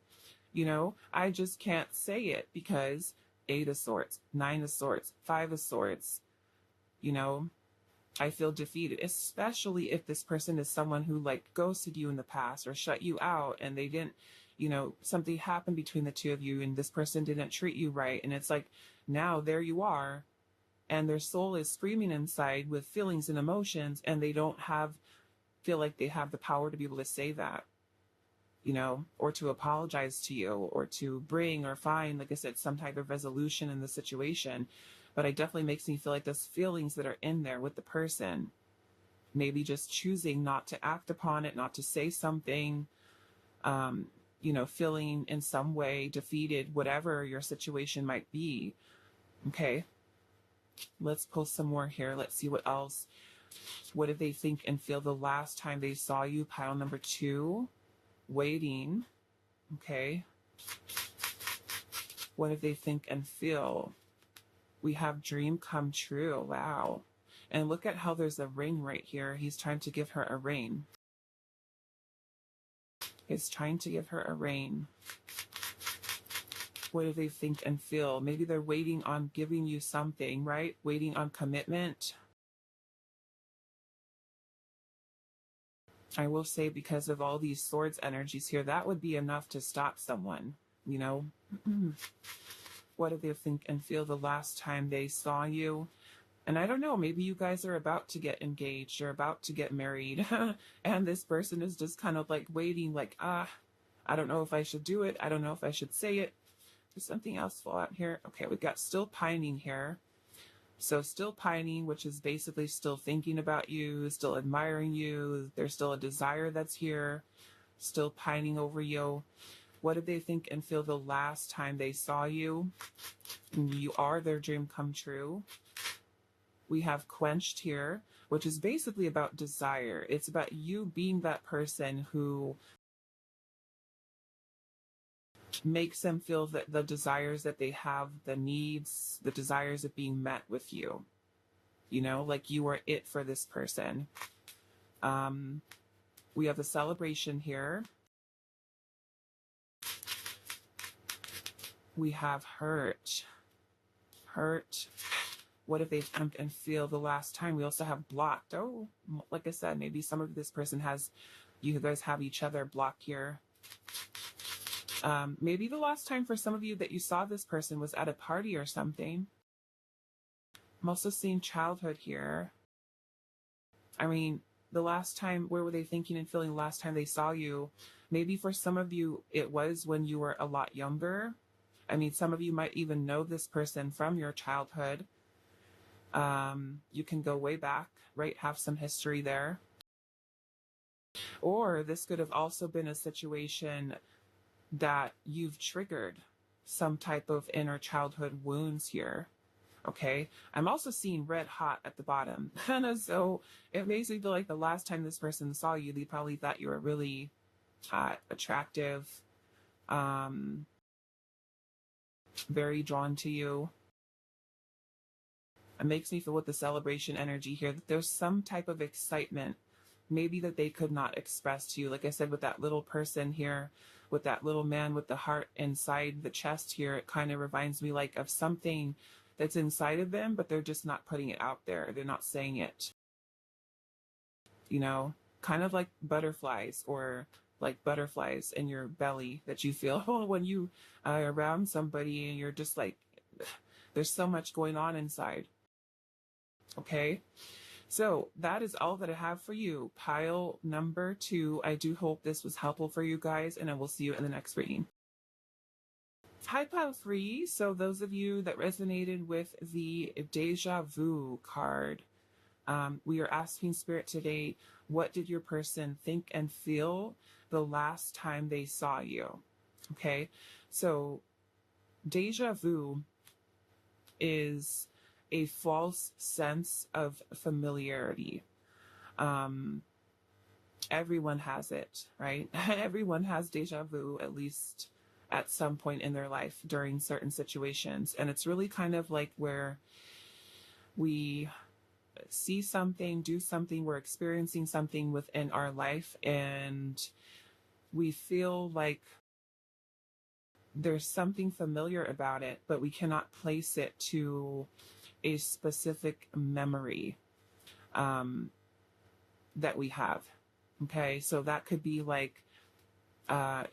You know, I just can't say it because 8 of Swords, 9 of Swords, 5 of Swords, you know, I feel defeated, especially if this person is someone who like ghosted you in the past or shut you out and they didn't, you know, something happened between the two of you and this person didn't treat you right. And it's like, now there you are. And their soul is screaming inside with feelings and emotions, and they don't feel like they have the power to be able to say that, you know, or to apologize to you or to bring or find, like I said, some type of resolution in the situation. But it definitely makes me feel like those feelings that are in there with the person, maybe just choosing not to act upon it, not to say something, you know, feeling in some way defeated, whatever your situation might be. Okay. Let's pull some more here. Let's see what else. What did they think and feel the last time they saw you? Pile number 2, waiting. Okay. What did they think and feel? We have dream come true. Wow. And look at how there's a ring right here. He's trying to give her a ring. He's trying to give her a ring. What do they think and feel? Maybe they're waiting on giving you something, right? Waiting on commitment. I will say, because of all these swords energies here, that would be enough to stop someone, you know? What do they think and feel the last time they saw you? And I don't know, maybe you guys are about to get engaged or about to get married. And this person is just kind of like waiting, like, I don't know if I should do it. I don't know if I should say it. There's something else fall out here. Okay, we've got still pining here. So still pining, which is basically still thinking about you, still admiring you. There's still a desire that's here, still pining over you. What did they think and feel the last time they saw you? You are their dream come true. We have quenched here, which is basically about desire. It's about you being that person who makes them feel that the desires that they have, the needs, the desires of being met with you. You know, like you are it for this person. We have the celebration here. We have hurt. Hurt. What if they think and feel the last time? We also have blocked. Oh, like I said, maybe some of this person has, you guys have each other blocked here. Maybe the last time for some of you that you saw this person was at a party or something. I'm also seeing childhood here. I mean, the last time, where were they thinking and feeling the last time they saw you? Maybe for some of you, it was when you were a lot younger. I mean, some of you might even know this person from your childhood. You can go way back, right? Have some history there. Or this could have also been a situation that you've triggered some type of inner childhood wounds here. Okay, I'm also seeing red hot at the bottom. So it makes me feel like the last time this person saw you, they probably thought you were really hot, attractive, very drawn to you. It makes me feel with the celebration energy here that there's some type of excitement, maybe that they could not express to you. Like I said, with that little person here, with that little man with the heart inside the chest here, it kind of reminds me like of something that's inside of them, but they're just not putting it out there. They're not saying it. You know, kind of like butterflies, or like butterflies in your belly that you feel when you are around somebody and you're just like, there's so much going on inside. Okay. So that is all that I have for you. Pile number 2. I do hope this was helpful for you guys, and I will see you in the next reading. Hi, pile 3. So those of you that resonated with the Deja Vu card, we are asking Spirit today, what did your person think and feel the last time they saw you? Okay, so Deja Vu is a false sense of familiarity. Everyone has it, right? Everyone has deja vu at least at some point in their life during certain situations. And it's really kind of like where we see something, do something, we're experiencing something within our life, and we feel like there's something familiar about it, but we cannot place it to a specific memory that we have. Okay, so that could be like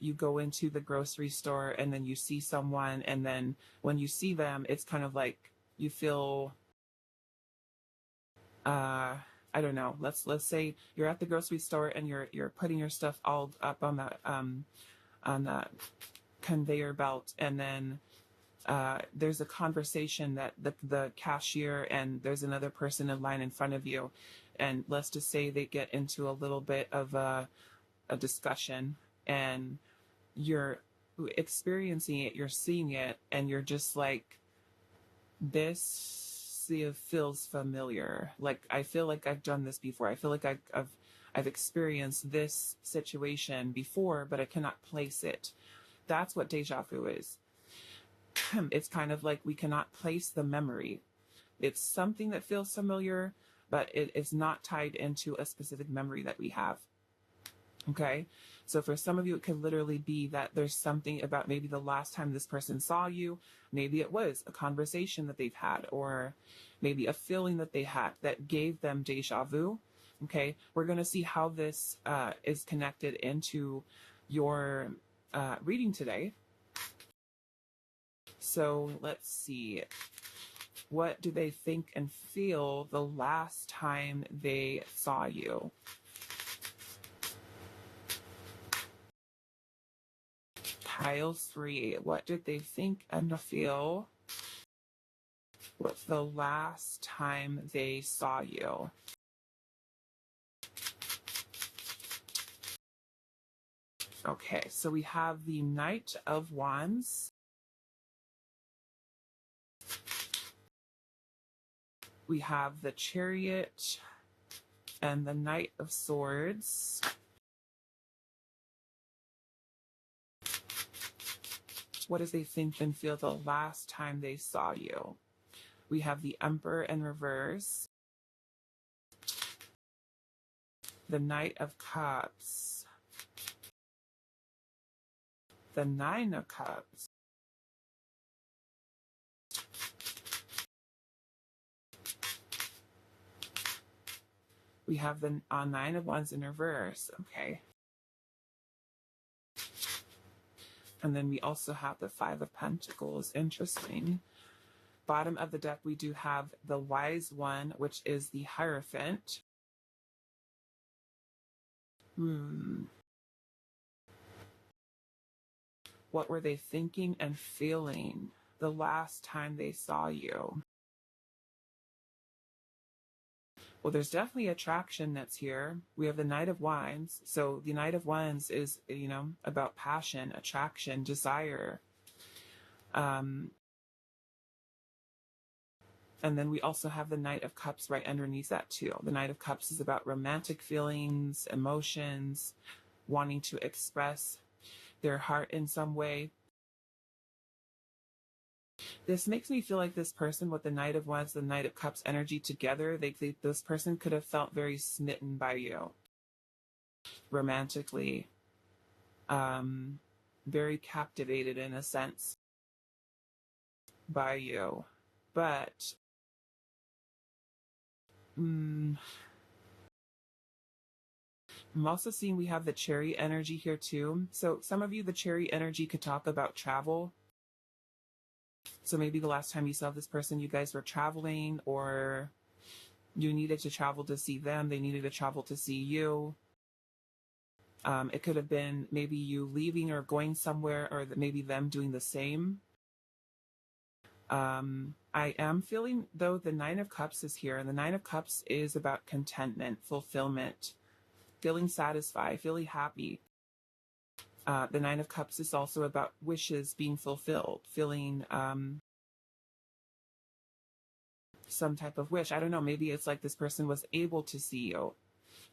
you go into the grocery store and then you see someone, and then when you see them, it's kind of like you feel I don't know. Let's say you're at the grocery store and you're putting your stuff all up on that conveyor belt, and then there's a conversation that the cashier and there's another person in line in front of you, and let's just say they get into a little bit of a discussion, and you're experiencing it, you're seeing it, and you're just like, this feels familiar. Like, I feel like I've done this before. I feel like I've experienced this situation before, but I cannot place it. That's what deja vu is. It's kind of like we cannot place the memory. It's something that feels familiar, but it is not tied into a specific memory that we have. Okay, so for some of you, it could literally be that there's something about maybe the last time this person saw you. Maybe it was a conversation that they've had, or maybe a feeling that they had that gave them deja vu. Okay, we're going to see how this is connected into your reading today. So let's see. What do they think and feel the last time they saw you? Pile 3. What did they think and feel with the last time they saw you? Okay, so we have the Knight of Wands. We have the Chariot and the Knight of Swords. What did they think and feel the last time they saw you? We have the Emperor in reverse, the Knight of Cups, the Nine of Cups, we have the Nine of Wands in reverse. Okay. And then we also have the Five of Pentacles. Interesting. Bottom of the deck, we do have the Wise One, which is the Hierophant. What were they thinking and feeling the last time they saw you? Well, there's definitely attraction that's here. We have the Knight of Wands. So the Knight of Wands is, about passion, attraction, desire. And then we also have the Knight of Cups right underneath that too. The Knight of Cups is about romantic feelings, emotions, wanting to express their heart in some way. This makes me feel like this person with the Knight of Wands, the Knight of Cups energy together, this person could have felt very smitten by you romantically, very captivated in a sense by you. But I'm also seeing we have the Chariot energy here too. So some of you, the Chariot energy could talk about travel. So maybe the last time you saw this person, you guys were traveling, or You needed to travel to see them. They needed to travel to see you. It could have been maybe you leaving or going somewhere, or maybe them doing the same. I am feeling, though, the Nine of Cups is here, and the Nine of Cups is about contentment, fulfillment, feeling satisfied, feeling happy. The Nine of Cups is also about wishes being fulfilled, feeling some type of wish. I don't know, maybe it's like this person was able to see you,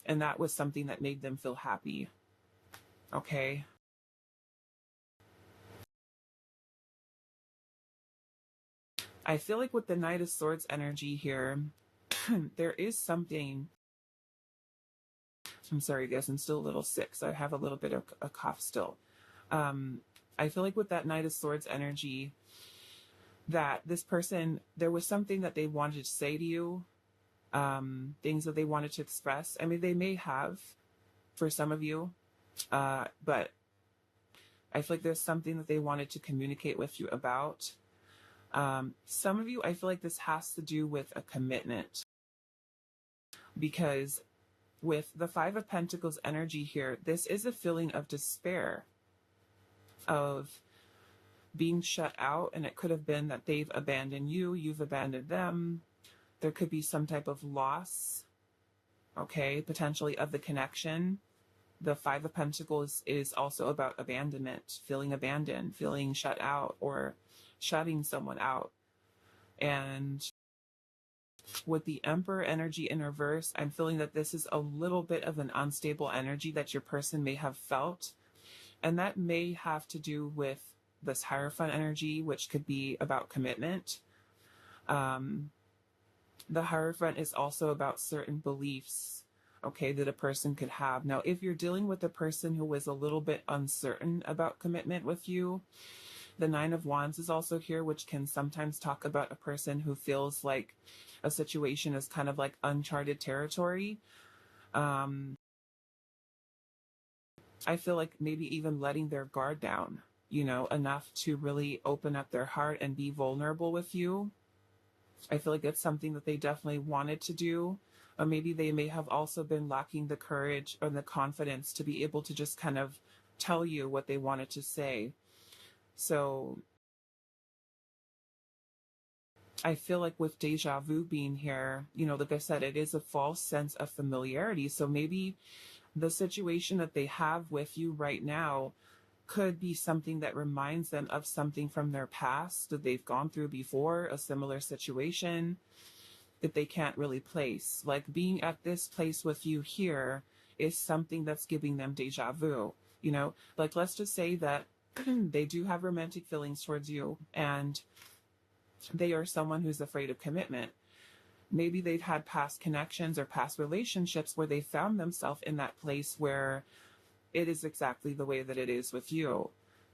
and that was something that made them feel happy. Okay. I feel like with the Knight of Swords energy here, there is something. I'm sorry, guys, I'm still a little sick, so I have a little bit of a cough still. I feel like with that Knight of Swords energy, that this person, there was something that they wanted to say to you, things that they wanted to express. I mean, they may have for some of you, but I feel like there's something that they wanted to communicate with you about. Some of you, I feel like this has to do with a commitment, because with the Five of Pentacles energy here, this is a feeling of despair, of being shut out, and it could have been that they've abandoned you, you've abandoned them. There could be some type of loss, okay, potentially of the connection. The Five of Pentacles is also about abandonment, feeling abandoned, feeling shut out, or shutting someone out. And with the Emperor energy in reverse, I'm feeling that this is a little bit of an unstable energy that your person may have felt. And that may have to do with this Hierophant energy, which could be about commitment. The Hierophant is also about certain beliefs, okay, that a person could have. Now, if you're dealing with a person who is a little bit uncertain about commitment with you, the Nine of Wands is also here, which can sometimes talk about a person who feels like a situation is kind of like uncharted territory. I feel like maybe even letting their guard down, you know, enough to really open up their heart and be vulnerable with you. I feel like it's something that they definitely wanted to do. Or maybe they may have also been lacking the courage or the confidence to be able to just kind of tell you what they wanted to say. So I feel like with deja vu being here, you know, like I said, it is a false sense of familiarity. So maybe the situation that they have with you right now could be something that reminds them of something from their past that they've gone through before, a similar situation that they can't really place. Like being at this place with you here is something that's giving them deja vu, you know? Like, let's just say that they do have romantic feelings towards you, and they are someone who's afraid of commitment. Maybe they've had past connections or past relationships where they found themselves in that place where it is exactly the way that it is with you.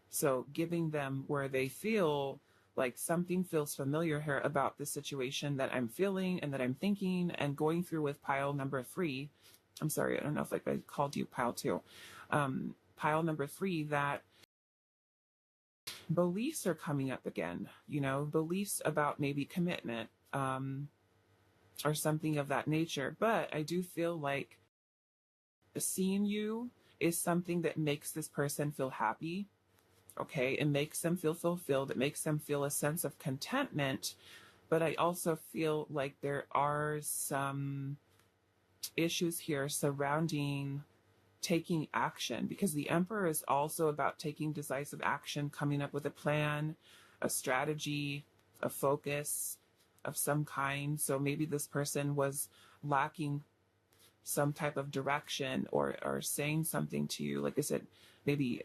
So giving them where they feel like something feels familiar here about the situation that I'm feeling and that I'm thinking, and going through with pile number 3. I'm sorry, I don't know if I called you pile 2. Pile number 3, that beliefs are coming up again, you know, beliefs about maybe commitment, or something of that nature. But I do feel like seeing you is something that makes this person feel happy, okay? It makes them feel fulfilled. It makes them feel a sense of contentment. But I also feel like there are some issues here surrounding taking action, because the Emperor is also about taking decisive action, coming up with a plan, a strategy, a focus of some kind. So maybe this person was lacking some type of direction, or saying something to you, like I said, maybe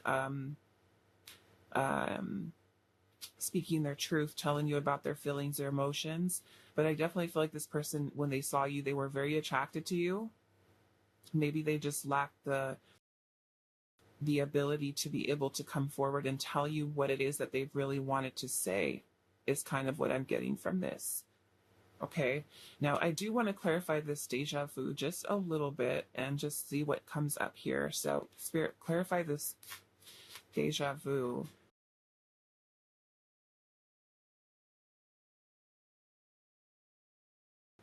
speaking their truth, telling you about their feelings, their emotions. But I definitely feel like this person, when they saw you, they were very attracted to you. Maybe they just lacked the ability to be able to come forward and tell you what it is that they've really wanted to say, is kind of what I'm getting from this. Okay, now I do want to clarify this deja vu just a little bit and just see what comes up here. So, Spirit, clarify this deja vu.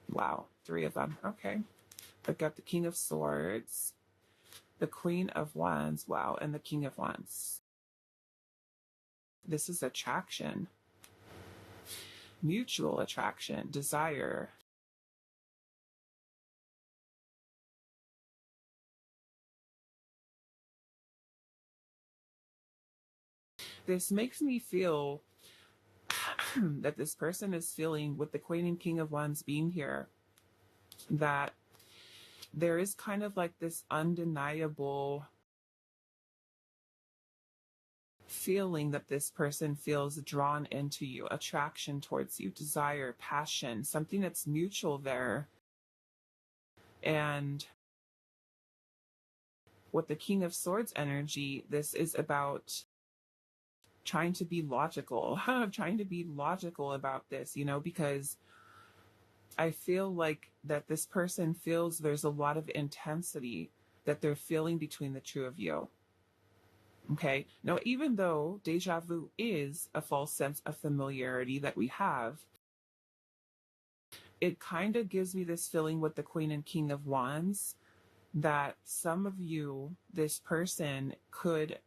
Wow. Three of them. Okay. I've got the King of Swords, the Queen of Wands, wow, and the King of Wands. This is attraction, mutual attraction, desire. This makes me feel that this person is feeling, with the Queen and King of Wands being here, that there is kind of like this undeniable feeling that this person feels drawn into you, attraction towards you, desire, passion, something that's mutual there. And with the King of Swords energy, this is about trying to be logical, trying to be logical about this, you know, because I feel like that this person feels there's a lot of intensity that they're feeling between the two of you. Okay. Now, even though deja vu is a false sense of familiarity that we have, it kind of gives me this feeling with the Queen and King of Wands that some of you, this person could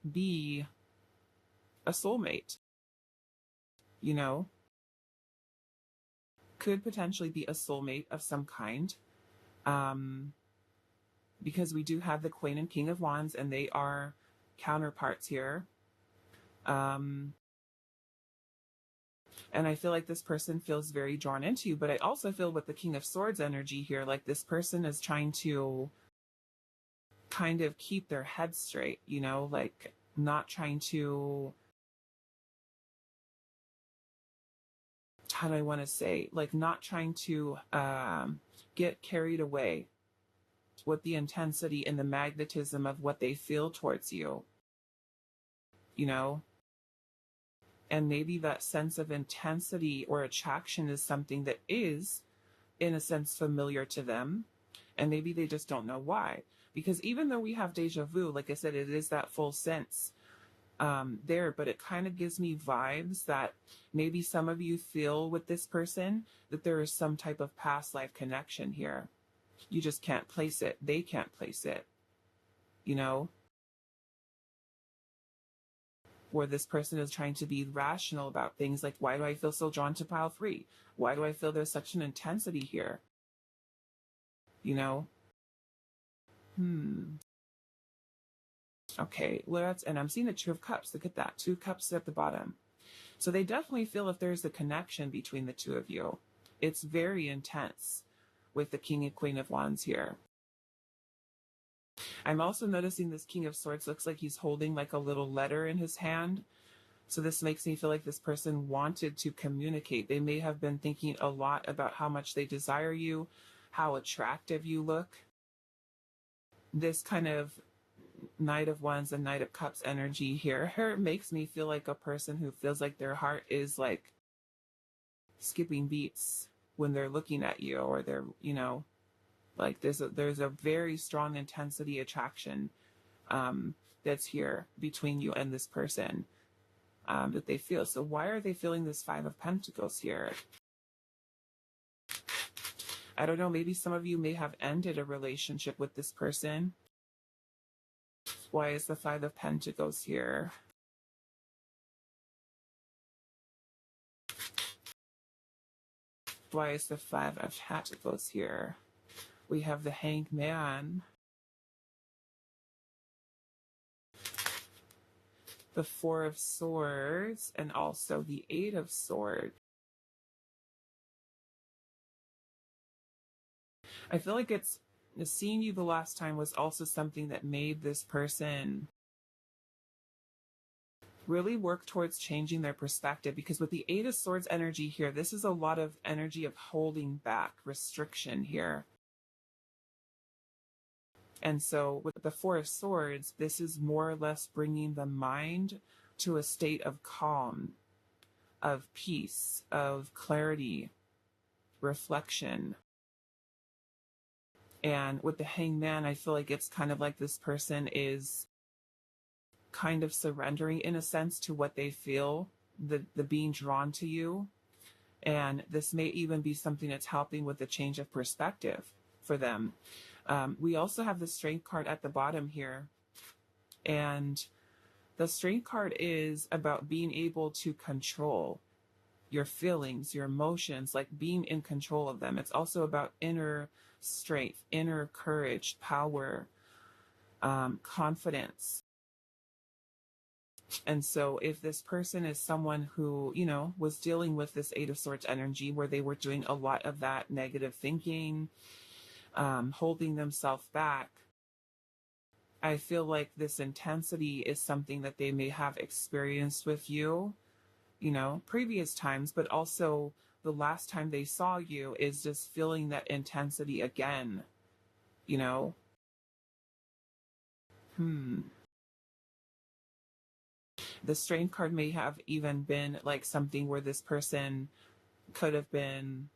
be a soulmate, you know, could potentially be a soulmate of some kind. Because we do have the Queen and King of Wands and they are counterparts here. And I feel like this person feels very drawn into you, but I also feel with the King of Swords energy here, like this person is trying to kind of keep their head straight, you know, like not trying to, how do I want to say, like not trying to get carried away with the intensity and the magnetism of what they feel towards you, you know? And maybe that sense of intensity or attraction is something that is, in a sense, familiar to them. And maybe they just don't know why. Because even though we have deja vu, like I said, it is that full sense there, but it kind of gives me vibes that maybe some of you feel with this person that there is some type of past life connection here. You just can't place it. They can't place it, you know? Where this person is trying to be rational about things like, why do I feel so drawn to pile 3? Why do I feel there's such an intensity here? You know? Okay, and I'm seeing the Two of Cups. Look at that. 2 cups at the bottom. So they definitely feel if there's a connection between the two of you. It's very intense with the King and Queen of Wands here. I'm also noticing this King of Swords looks like he's holding like a little letter in his hand. So this makes me feel like this person wanted to communicate. They may have been thinking a lot about how much they desire you, how attractive you look. This kind of Knight of Wands and Knight of Cups energy here makes me feel like a person who feels like their heart is like skipping beats when they're looking at you, or they're, you know, like there's a very strong intensity attraction that's here between you and this person that they feel. So why are they feeling this 5 of Pentacles here? I don't know, maybe some of you may have ended a relationship with this person. Why is the 5 of Pentacles here? Why is the 5 of Pentacles here? We have the Hanged Man, the 4 of Swords, and also the 8 of Swords. I feel like seeing you the last time was also something that made this person really work towards changing their perspective, because with the 8 of Swords energy here, this is a lot of energy of holding back, restriction here. And so with the 4 of Swords, this is more or less bringing the mind to a state of calm, of peace, of clarity, reflection. And with the Hanged Man, I feel like it's kind of like this person is kind of surrendering in a sense to what they feel, the being drawn to you. And this may even be something that's helping with the change of perspective for them. We also have the Strength card at the bottom here. And the Strength card is about being able to control your feelings, your emotions, like being in control of them. It's also about inner strength, inner courage, power, confidence. And so if this person is someone who, you know, was dealing with this Eight of Swords energy where they were doing a lot of that negative thinking, holding themselves back, I feel like this intensity is something that they may have experienced with you, you know, previous times, but also the last time they saw you is just feeling that intensity again, you know? The Strength card may have even been like something where this person could have been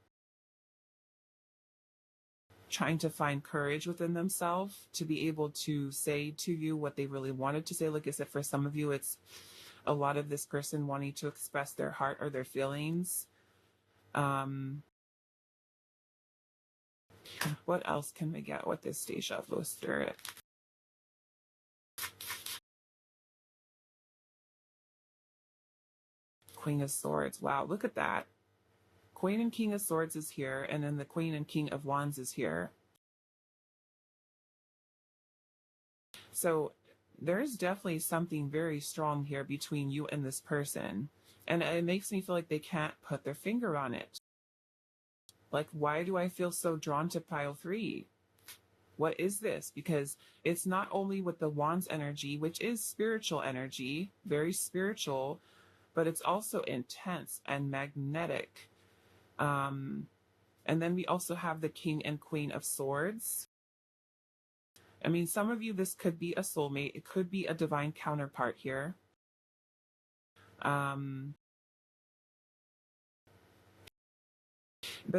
trying to find courage within themselves to be able to say to you what they really wanted to say. Like I said, for some of you, it's a lot of this person wanting to express their heart or their feelings. What else can we get with this Deja Vu Spirit? Queen of Swords. Wow, look at that. Queen and King of Swords is here, and then the Queen and King of Wands is here. So there's definitely something very strong here between you and this person. And it makes me feel like they can't put their finger on it. Like, why do I feel so drawn to pile 3? What is this? Because it's not only with the Wands energy, which is spiritual energy, very spiritual, but it's also intense and magnetic. And then we also have the King and Queen of Swords. I mean, some of you, this could be a soulmate. It could be a divine counterpart here. But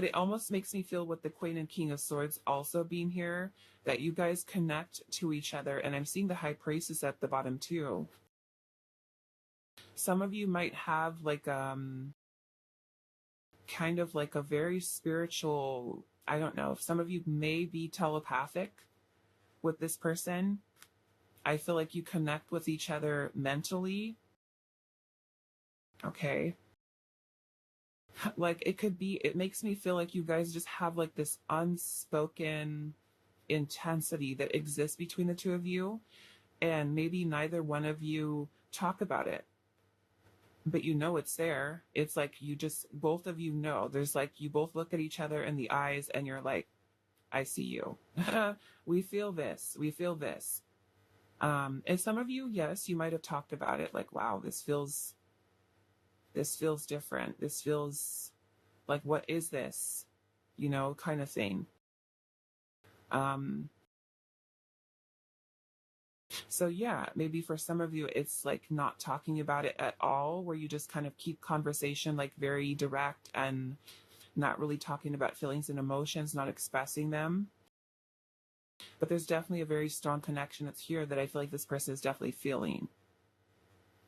it almost makes me feel with the Queen and King of Swords also being here, that you guys connect to each other. And I'm seeing the High Priestess at the bottom too. Some of you might have like kind of like a very spiritual, I don't know, some of you may be telepathic with this person. I feel like you connect with each other mentally. Okay. Like it could be, it makes me feel like you guys just have like this unspoken intensity that exists between the two of you. And maybe neither one of you talk about it, but you know it's there. It's like you just, both of you know. There's like, you both look at each other in the eyes and you're like, I see you. We feel this. We feel this. And some of you, yes, you might have talked about it like, wow, this feels different. This feels like, what is this? You know, kind of thing. So yeah, maybe for some of you, it's like not talking about it at all, where you just kind of keep conversation like very direct and not really talking about feelings and emotions, not expressing them. But there's definitely a very strong connection that's here that I feel like this person is definitely feeling.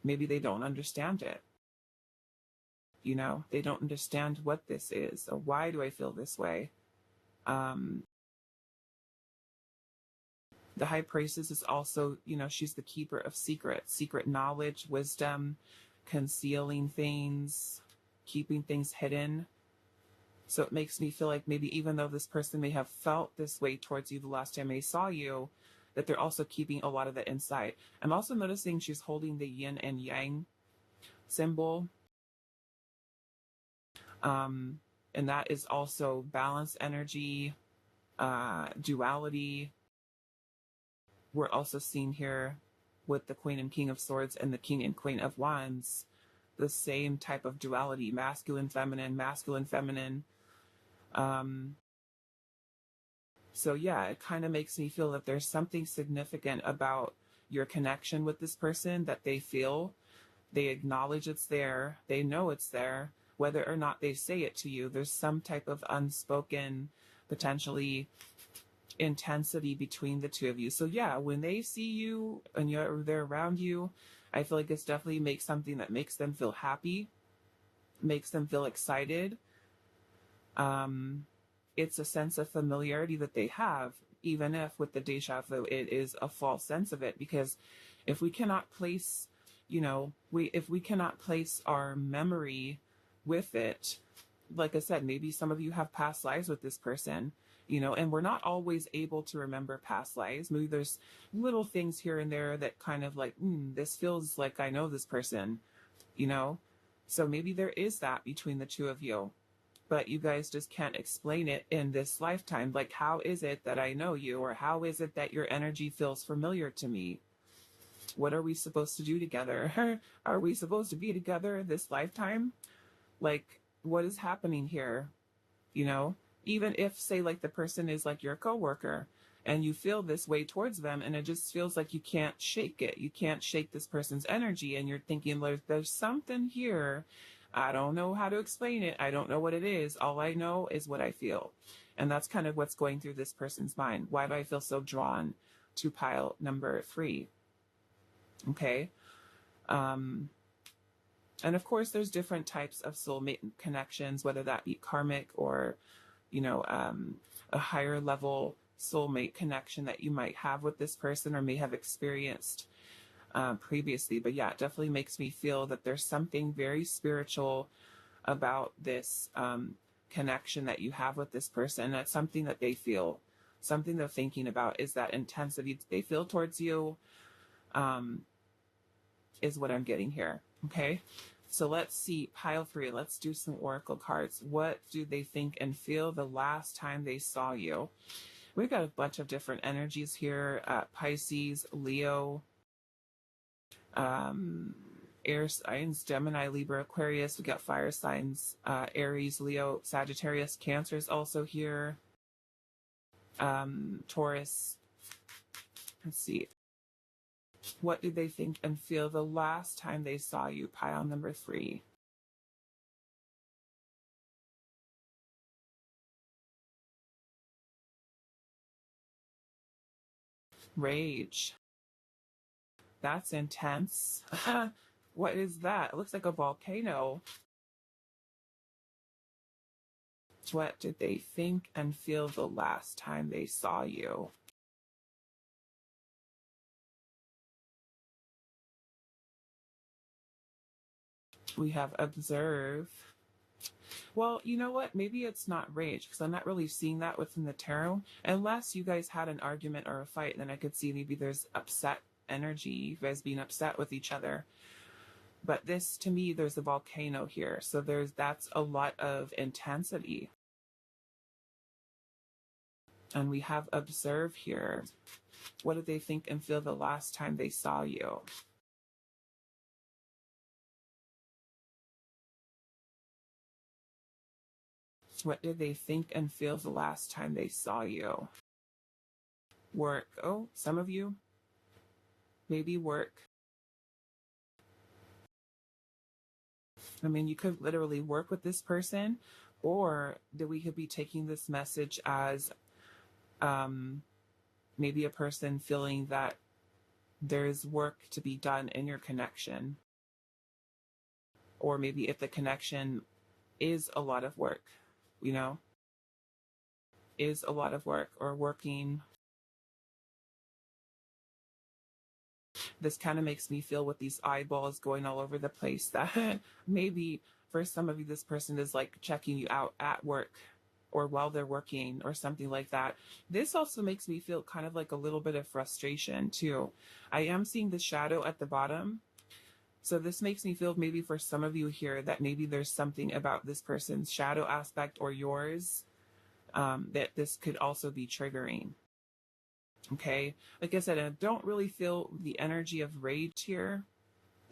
Maybe they don't understand it. You know, they don't understand what this is. Or why do I feel this way? The High Priestess is also, you know, she's the keeper of secrets, secret knowledge, wisdom, concealing things, keeping things hidden. So it makes me feel like maybe even though this person may have felt this way towards you the last time they saw you, that they're also keeping a lot of that inside. I'm also noticing she's holding the yin and yang symbol. And that is also balance energy, duality. We're also seeing here with the Queen and King of Swords and the King and Queen of Wands, the same type of duality, masculine, feminine, masculine, feminine. So yeah, it kind of makes me feel that there's something significant about your connection with this person that they feel. They acknowledge it's there. They know it's there. Whether or not they say it to you, there's some type of unspoken, potentially intensity between the two of you. So yeah, when they see you and they're around you, I feel like it's definitely makes something that makes them feel happy, makes them feel excited. It's a sense of familiarity that they have, even if with the deja vu, it is a false sense of it. Because if we cannot place, if we cannot place our memory with it, like I said, maybe some of you have past lives with this person, and we're not always able to remember past lives. Maybe there's little things here and there that kind of like, this feels like I know this person, you know? So maybe there is that between the two of you, but you guys just can't explain it in this lifetime. Like, how is it that I know you? Or how is it that your energy feels familiar to me? What are we supposed to do together? Are we supposed to be together this lifetime? Like, what is happening here? Even if, say, like the person is like your coworker and you feel this way towards them and it just feels like you can't shake it. You can't shake this person's energy and you're thinking, there's something here. I don't know how to explain it. I don't know what it is. All I know is what I feel. And that's kind of what's going through this person's mind. Why do I feel so drawn to pile number 3? Okay. And of course, there's different types of soulmate connections, whether that be karmic or, a higher level soulmate connection that you might have with this person or may have experienced previously. But yeah, it definitely makes me feel that there's something very spiritual about this connection that you have with this person. That's something that they feel, something they're thinking about is that intensity they feel towards you, is what I'm getting here. Okay. So let's see, pile 3, let's do some oracle cards. What do they think and feel the last time they saw you? We've got a bunch of different energies here. Pisces, Leo, air signs, Gemini, Libra, Aquarius. We got fire signs, Aries, Leo, Sagittarius, Cancer is also here. Taurus. Let's see. What did they think and feel the last time they saw you? Pile number 3. Rage. That's intense. What is that? It looks like a volcano. What did they think and feel the last time they saw you? We have observe. Well, you know what? Maybe it's not rage because I'm not really seeing that within the tarot. Unless you guys had an argument or a fight, then I could see maybe there's upset energy, you guys being upset with each other. But this, to me, there's a volcano here. So that's a lot of intensity. And we have observe here. What did they think and feel the last time they saw you? What did they think and feel the last time they saw you? Work. Oh, some of you, maybe work. I mean, you could literally work with this person, or we could be taking this message as maybe a person feeling that there's work to be done in your connection. Or maybe if the connection is a lot of work, is a lot of work or working. This kind of makes me feel with these eyeballs going all over the place that maybe for some of you, this person is like checking you out at work or while they're working or something like that. This also makes me feel kind of like a little bit of frustration too. I am seeing the shadow at the bottom. So this makes me feel maybe for some of you here that maybe there's something about this person's shadow aspect or yours that this could also be triggering. Okay, like I said, I don't really feel the energy of rage here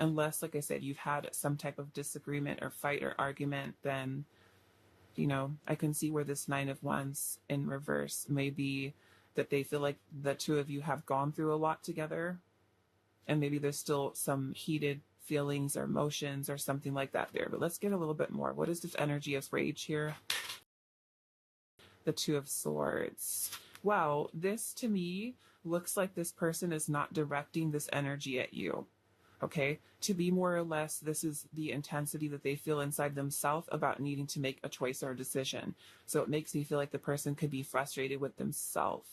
unless, like I said, you've had some type of disagreement or fight or argument. Then I can see where this 9 of Wands in reverse may be that they feel like the two of you have gone through a lot together and maybe there's still some heated feelings or emotions or something like that there. But let's get a little bit more. What is this energy of rage here? The 2 of Swords. Wow, this to me looks like this person is not directing this energy at you. Okay, to be more or less, this is the intensity that they feel inside themselves about needing to make a choice or a decision. So it makes me feel like the person could be frustrated with themselves.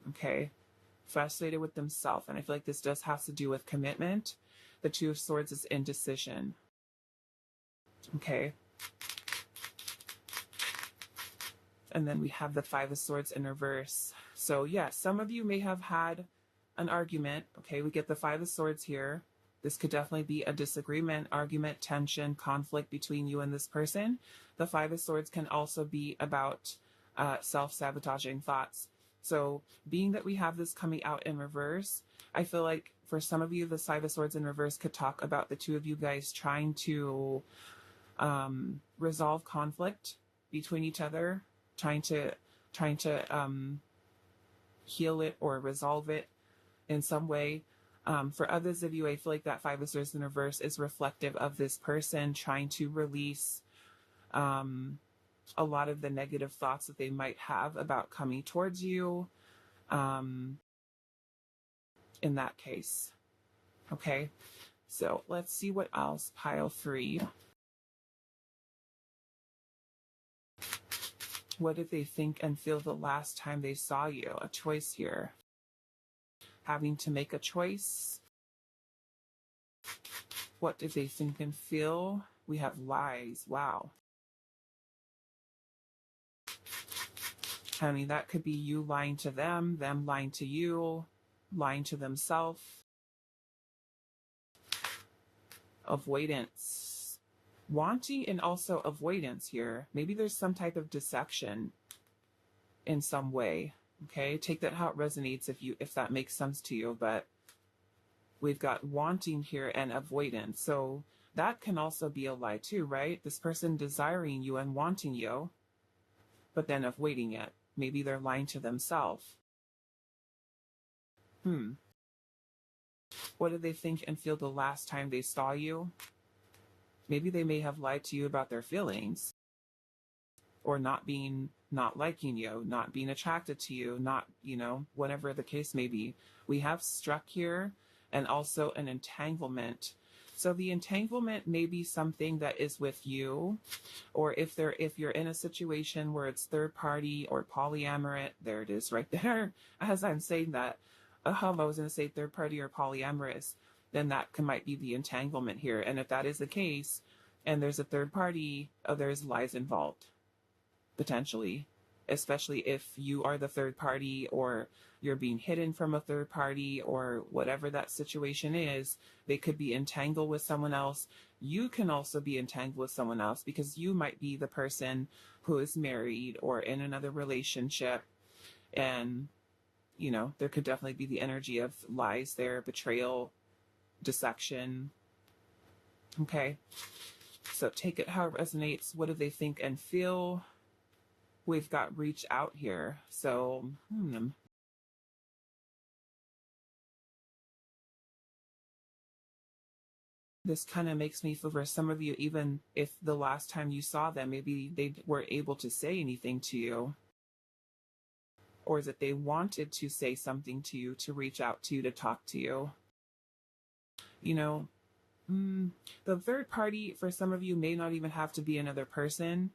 Okay, frustrated with themselves. And I feel like this does have to do with commitment. The Two of Swords is indecision. Okay. And then we have the Five of Swords in reverse. So yeah, some of you may have had an argument. Okay, we get the Five of Swords here. This could definitely be a disagreement, argument, tension, conflict between you and this person. The Five of Swords can also be about self-sabotaging thoughts. So being that we have this coming out in reverse, I feel like for some of you, the Five of Swords in reverse could talk about the two of you guys trying to resolve conflict between each other, trying to heal it or resolve it in some way. For others of you, I feel like that Five of Swords in reverse is reflective of this person trying to release a lot of the negative thoughts that they might have about coming towards you in that case. Okay, so let's see what else. Pile 3. What did they think and feel the last time they saw you? A choice here. Having to make a choice. What did they think and feel? We have lies. Wow. I mean, that could be you lying to them lying to you, lying to themselves. Avoidance. Wanting and also avoidance here. Maybe there's some type of deception in some way. Okay, take that how it resonates if that makes sense to you. But we've got wanting here and avoidance. So that can also be a lie too, right? This person desiring you and wanting you, but then avoiding it. Maybe they're lying to themselves. What did they think and feel the last time they saw you? Maybe they may have lied to you about their feelings, or not liking you, not being attracted to you, not, whatever the case may be. We have struck here and also an entanglement. So the entanglement may be something that is with you, or if you're in a situation where it's third party or polyamorous, there it is right there. As I'm saying that, I was going to say third party or polyamorous, then that might be the entanglement here. And if that is the case, and there's a third party, there's lies involved, potentially, especially if you are the third party or you're being hidden from a third party or whatever that situation is. They could be entangled with someone else. You can also be entangled with someone else because you might be the person who is married or in another relationship. And, there could definitely be the energy of lies there, betrayal, deception. Okay. So take it how it resonates. What do they think and feel? We've got reach out here. So, this kind of makes me feel for some of you, even if the last time you saw them, maybe they weren't able to say anything to you, or that they wanted to say something to you, to reach out to you, to talk to you. The third party for some of you may not even have to be another person.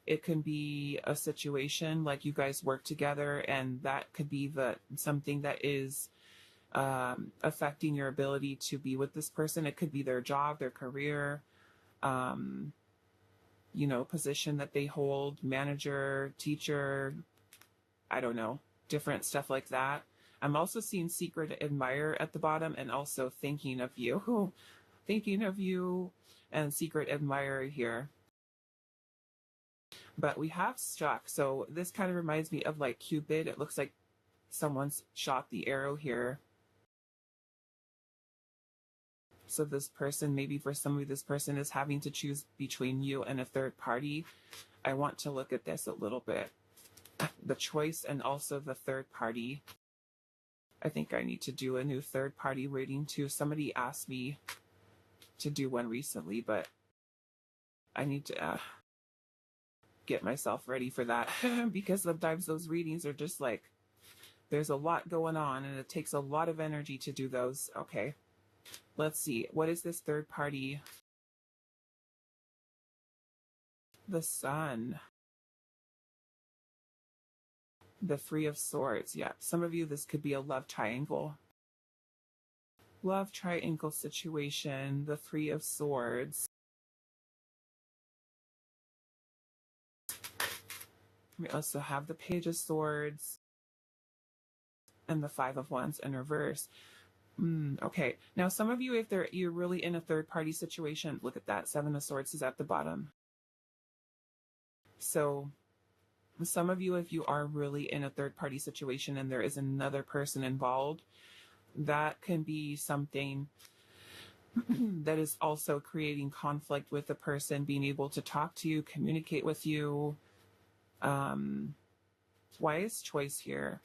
It can be a situation like you guys work together, and that could be something that is affecting your ability to be with this person. It could be their job, their career, position that they hold, manager, teacher, I don't know, different stuff like that. I'm also seeing secret admirer at the bottom, and also thinking of you and secret admirer here. But we have struck. So this kind of reminds me of like Cupid. It looks like someone's shot the arrow here. So this person, maybe for some of you, this person is having to choose between you and a third party. I want to look at this a little bit. The choice and also the third party. I think I need to do a new third party reading too. Somebody asked me to do one recently, but I need to get myself ready for that because sometimes those readings are just like, there's a lot going on and it takes a lot of energy to do those. Okay. Let's see. What is this third party? The Sun. The Three of Swords. Yeah, some of you, this could be a love triangle. Love triangle situation. The Three of Swords. We also have the Page of Swords and the Five of Wands in reverse. Okay, now some of you, if you're really in a third party situation, look at that. Seven of Swords is at the bottom. So some of you, if you are really in a third party situation and there is another person involved, that can be something that is also creating conflict with the person being able to talk to you, communicate with you. Wise choice here.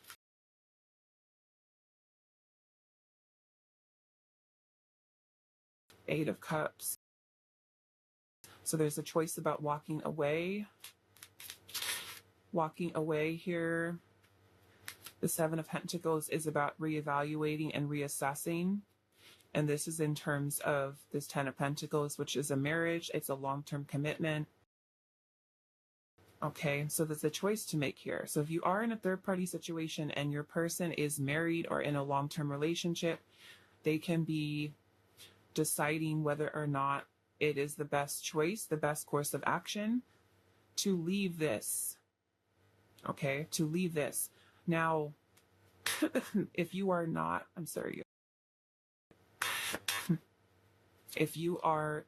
Eight of Cups. So there's a choice about walking away. Walking away here. The Seven of Pentacles is about reevaluating and reassessing. And this is in terms of this Ten of Pentacles, which is a marriage. It's a long-term commitment. Okay, so there's a choice to make here. So if you are in a third-party situation and your person is married or in a long-term relationship, they can be deciding whether or not it is the best choice, the best course of action to leave this. Okay, to leave this. Now, if you are not, I'm sorry, if you are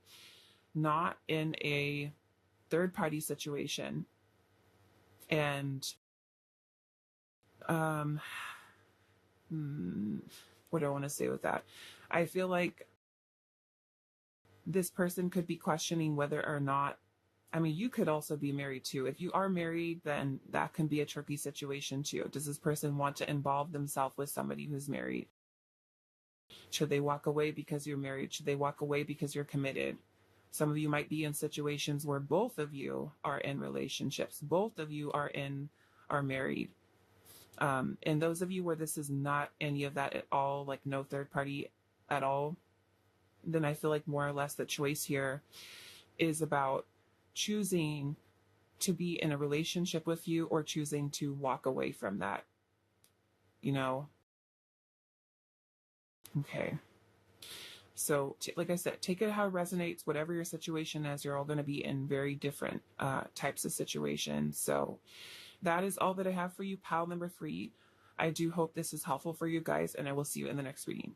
not in a third-party situation and what do I want to say with that? I feel like this person could be questioning whether or not, I mean, you could also be married too. If you are married, then that can be a tricky situation too. Does this person want to involve themselves with somebody who's married? Should they walk away because you're married? Should they walk away because you're committed? Some of you might be in situations where both of you are in relationships. Both of you are married. And those of you where this is not any of that at all, like no third party at all, then I feel like more or less the choice here is about choosing to be in a relationship with you or choosing to walk away from that, you know? Okay. So, like I said, take it how it resonates, whatever your situation is. You're all going to be in very different types of situations. So that is all that I have for you, pile number 3. I do hope this is helpful for you guys, and I will see you in the next reading.